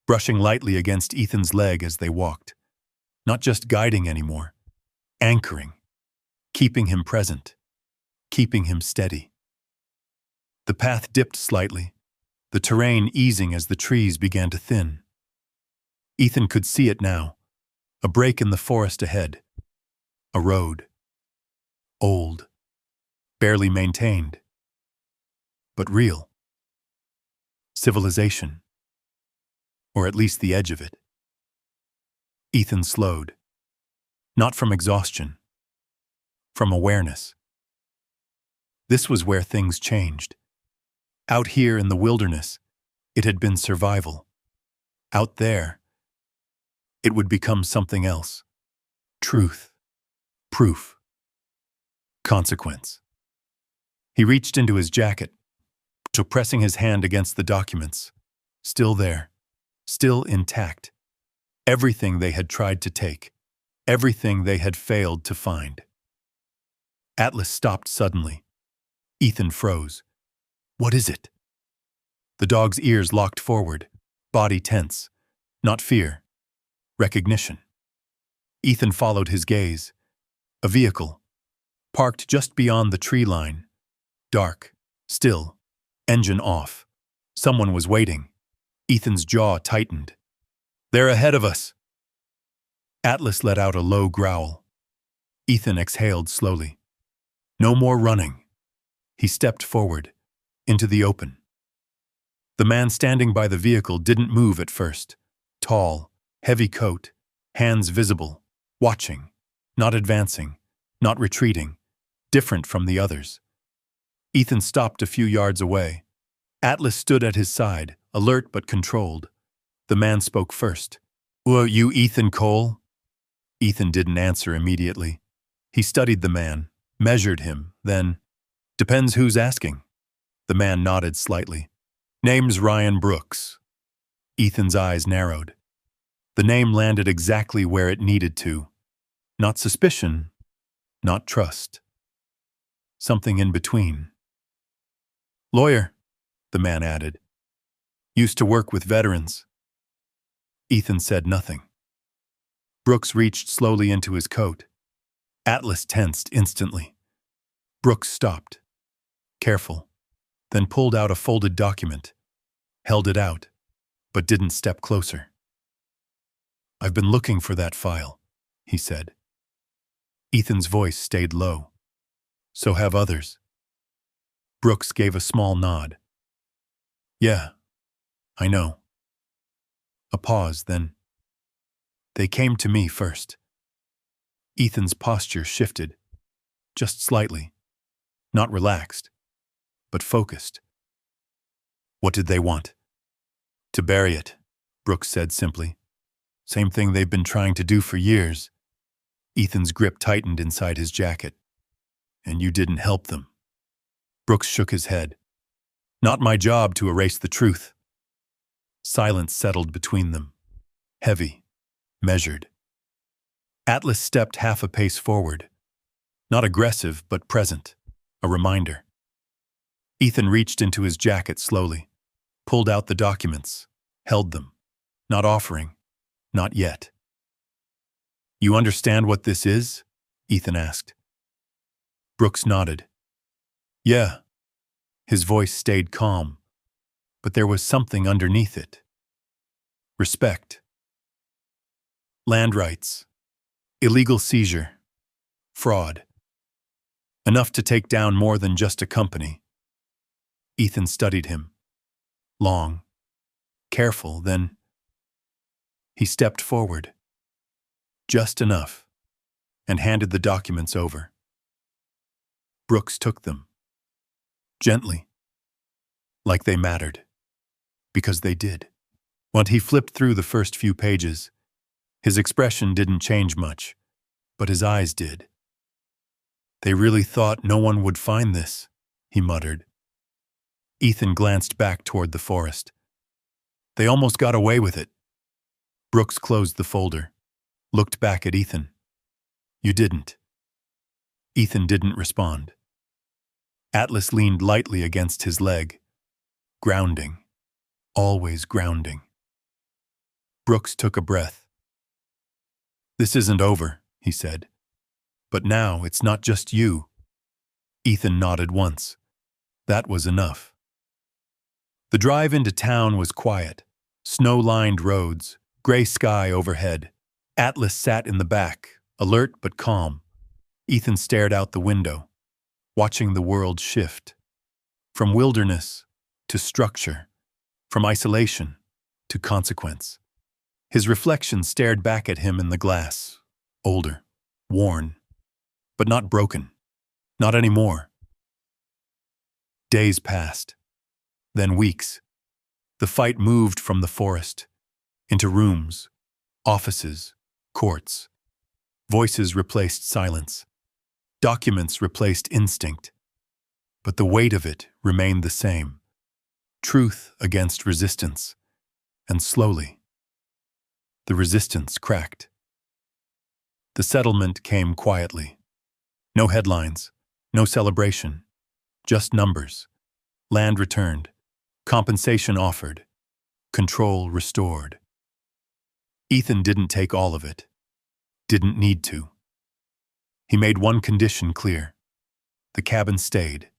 brushing lightly against Ethan's leg as they walked. Not just guiding anymore, anchoring, keeping him present, keeping him steady. The path dipped slightly, the terrain easing as the trees began to thin. Ethan could see it now, a break in the forest ahead. A road. Old. Barely maintained. But real. Civilization. Or at least the edge of it. Ethan slowed. Not from exhaustion. From awareness. This was where things changed. Out here in the wilderness, it had been survival. Out there, it would become something else. Truth. Proof. Consequence. He reached into his jacket, pressing his hand against the documents. Still there. Still intact. Everything they had tried to take. Everything they had failed to find. Atlas stopped suddenly. Ethan froze. What is it? The dog's ears locked forward, body tense. Not fear. Recognition. Ethan followed his gaze. A vehicle. Parked just beyond the tree line. Dark. Still. Engine off. Someone was waiting. Ethan's jaw tightened. They're ahead of us. Atlas let out a low growl. Ethan exhaled slowly. No more running. He stepped forward, into the open. The man standing by the vehicle didn't move at first. Tall, heavy coat, hands visible, watching, not advancing, not retreating, different from the others. Ethan stopped a few yards away. Atlas stood at his side, alert but controlled. The man spoke first. You Ethan Cole? Ethan didn't answer immediately. He studied the man, measured him, then, depends who's asking. The man nodded slightly. Name's Ryan Brooks. Ethan's eyes narrowed. The name landed exactly where it needed to. Not suspicion, not trust. Something in between. Lawyer, the man added. Used to work with veterans. Ethan said nothing. Brooks reached slowly into his coat. Atlas tensed instantly. Brooks stopped. Careful. Then pulled out a folded document. Held it out, but didn't step closer. I've been looking for that file, he said. Ethan's voice stayed low. So have others. Brooks gave a small nod. Yeah, I know. A pause, then. They came to me first. Ethan's posture shifted, just slightly. Not relaxed, but focused. What did they want? To bury it, Brooks said simply. Same thing they've been trying to do for years. Ethan's grip tightened inside his jacket. And you didn't help them. Brooks shook his head. Not my job to erase the truth. Silence settled between them. Heavy. Measured. Atlas stepped half a pace forward. Not aggressive, but present. A reminder. Ethan reached into his jacket slowly. Pulled out the documents. Held them. Not offering. Not yet. You understand what this is? Ethan asked. Brooks nodded. Yeah. His voice stayed calm, but there was something underneath it. Respect. Land rights. Illegal seizure. Fraud. Enough to take down more than just a company. Ethan studied him. Long. Careful, then. He stepped forward. Just enough. And handed the documents over. Brooks took them. Gently. Like they mattered. Because they did. When he flipped through the first few pages, his expression didn't change much, but his eyes did. They really thought no one would find this, he muttered. Ethan glanced back toward the forest. They almost got away with it. Brooks closed the folder, looked back at Ethan. You didn't. Ethan didn't respond. Atlas leaned lightly against his leg. Grounding. Always grounding. Brooks took a breath. This isn't over, he said. But now it's not just you. Ethan nodded once. That was enough. The drive into town was quiet. Snow-lined roads, gray sky overhead. Atlas sat in the back, alert but calm. Ethan stared out the window, watching the world shift. From wilderness to structure, from isolation to consequence. His reflection stared back at him in the glass, older, worn, but not broken. Not anymore. Days passed, then weeks. The fight moved from the forest into rooms, offices, courts. Voices replaced silence. Documents replaced instinct. But the weight of it remained the same. Truth against resistance. And slowly, the resistance cracked. The settlement came quietly. No headlines, no celebration, just numbers. Land returned, compensation offered, control restored. Ethan didn't take all of it, didn't need to. He made one condition clear. The cabin stayed.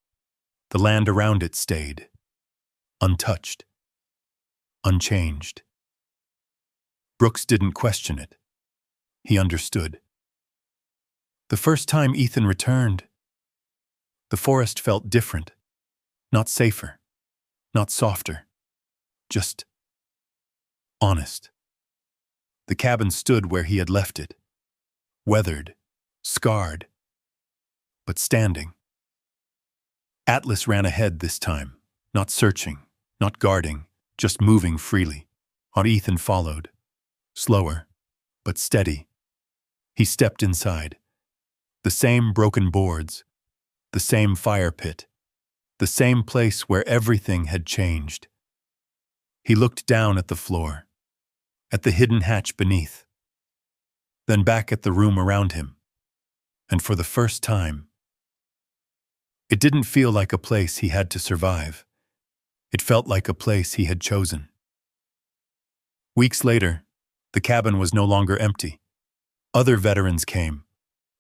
The land around it stayed. Untouched. Unchanged. Brooks didn't question it. He understood. The first time Ethan returned, the forest felt different. Not safer. Not softer. Just honest. The cabin stood where he had left it. Weathered. Scarred. But standing. Atlas ran ahead this time. Not searching. Not guarding. Just moving freely. Ethan followed. Slower. But steady. He stepped inside. The same broken boards. The same fire pit. The same place where everything had changed. He looked down at the floor. At the hidden hatch beneath. Then back at the room around him. And for the first time, it didn't feel like a place he had to survive. It felt like a place he had chosen. Weeks later, the cabin was no longer empty. Other veterans came.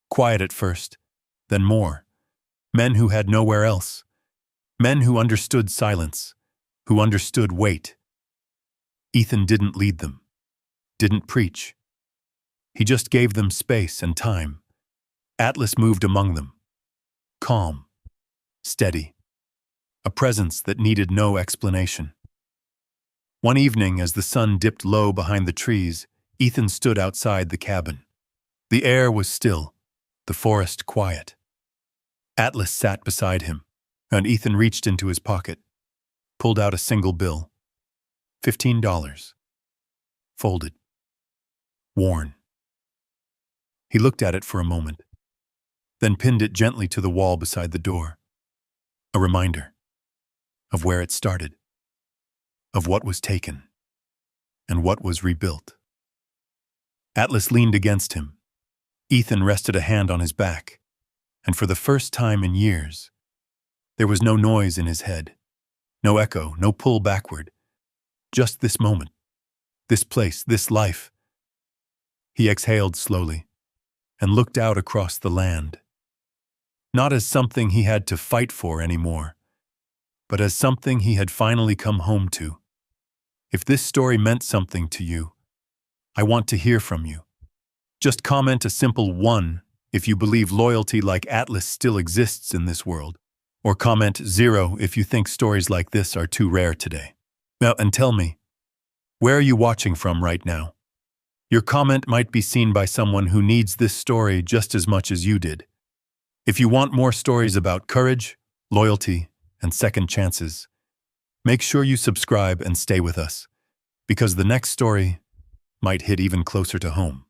Quiet at first, then more. Men who had nowhere else. Men who understood silence, who understood weight. Ethan didn't lead them, didn't preach. He just gave them space and time. Atlas moved among them. Calm. Steady. A presence that needed no explanation. One evening, as the sun dipped low behind the trees, Ethan stood outside the cabin. The air was still, the forest quiet. Atlas sat beside him, and Ethan reached into his pocket, pulled out a single bill. $15. Folded. Worn. He looked at it for a moment, then pinned it gently to the wall beside the door. A reminder of where it started, of what was taken, and what was rebuilt. Atlas leaned against him. Ethan rested a hand on his back, and for the first time in years, there was no noise in his head, no echo, no pull backward. Just this moment, this place, this life. He exhaled slowly and looked out across the land. Not as something he had to fight for anymore, but as something he had finally come home to. If this story meant something to you, I want to hear from you. Just comment a simple 1 if you believe loyalty like Atlas still exists in this world, or comment 0 if you think stories like this are too rare today. Now, and tell me, where are you watching from right now? Your comment might be seen by someone who needs this story just as much as you did. If you want more stories about courage, loyalty, and second chances, make sure you subscribe and stay with us, because the next story might hit even closer to home.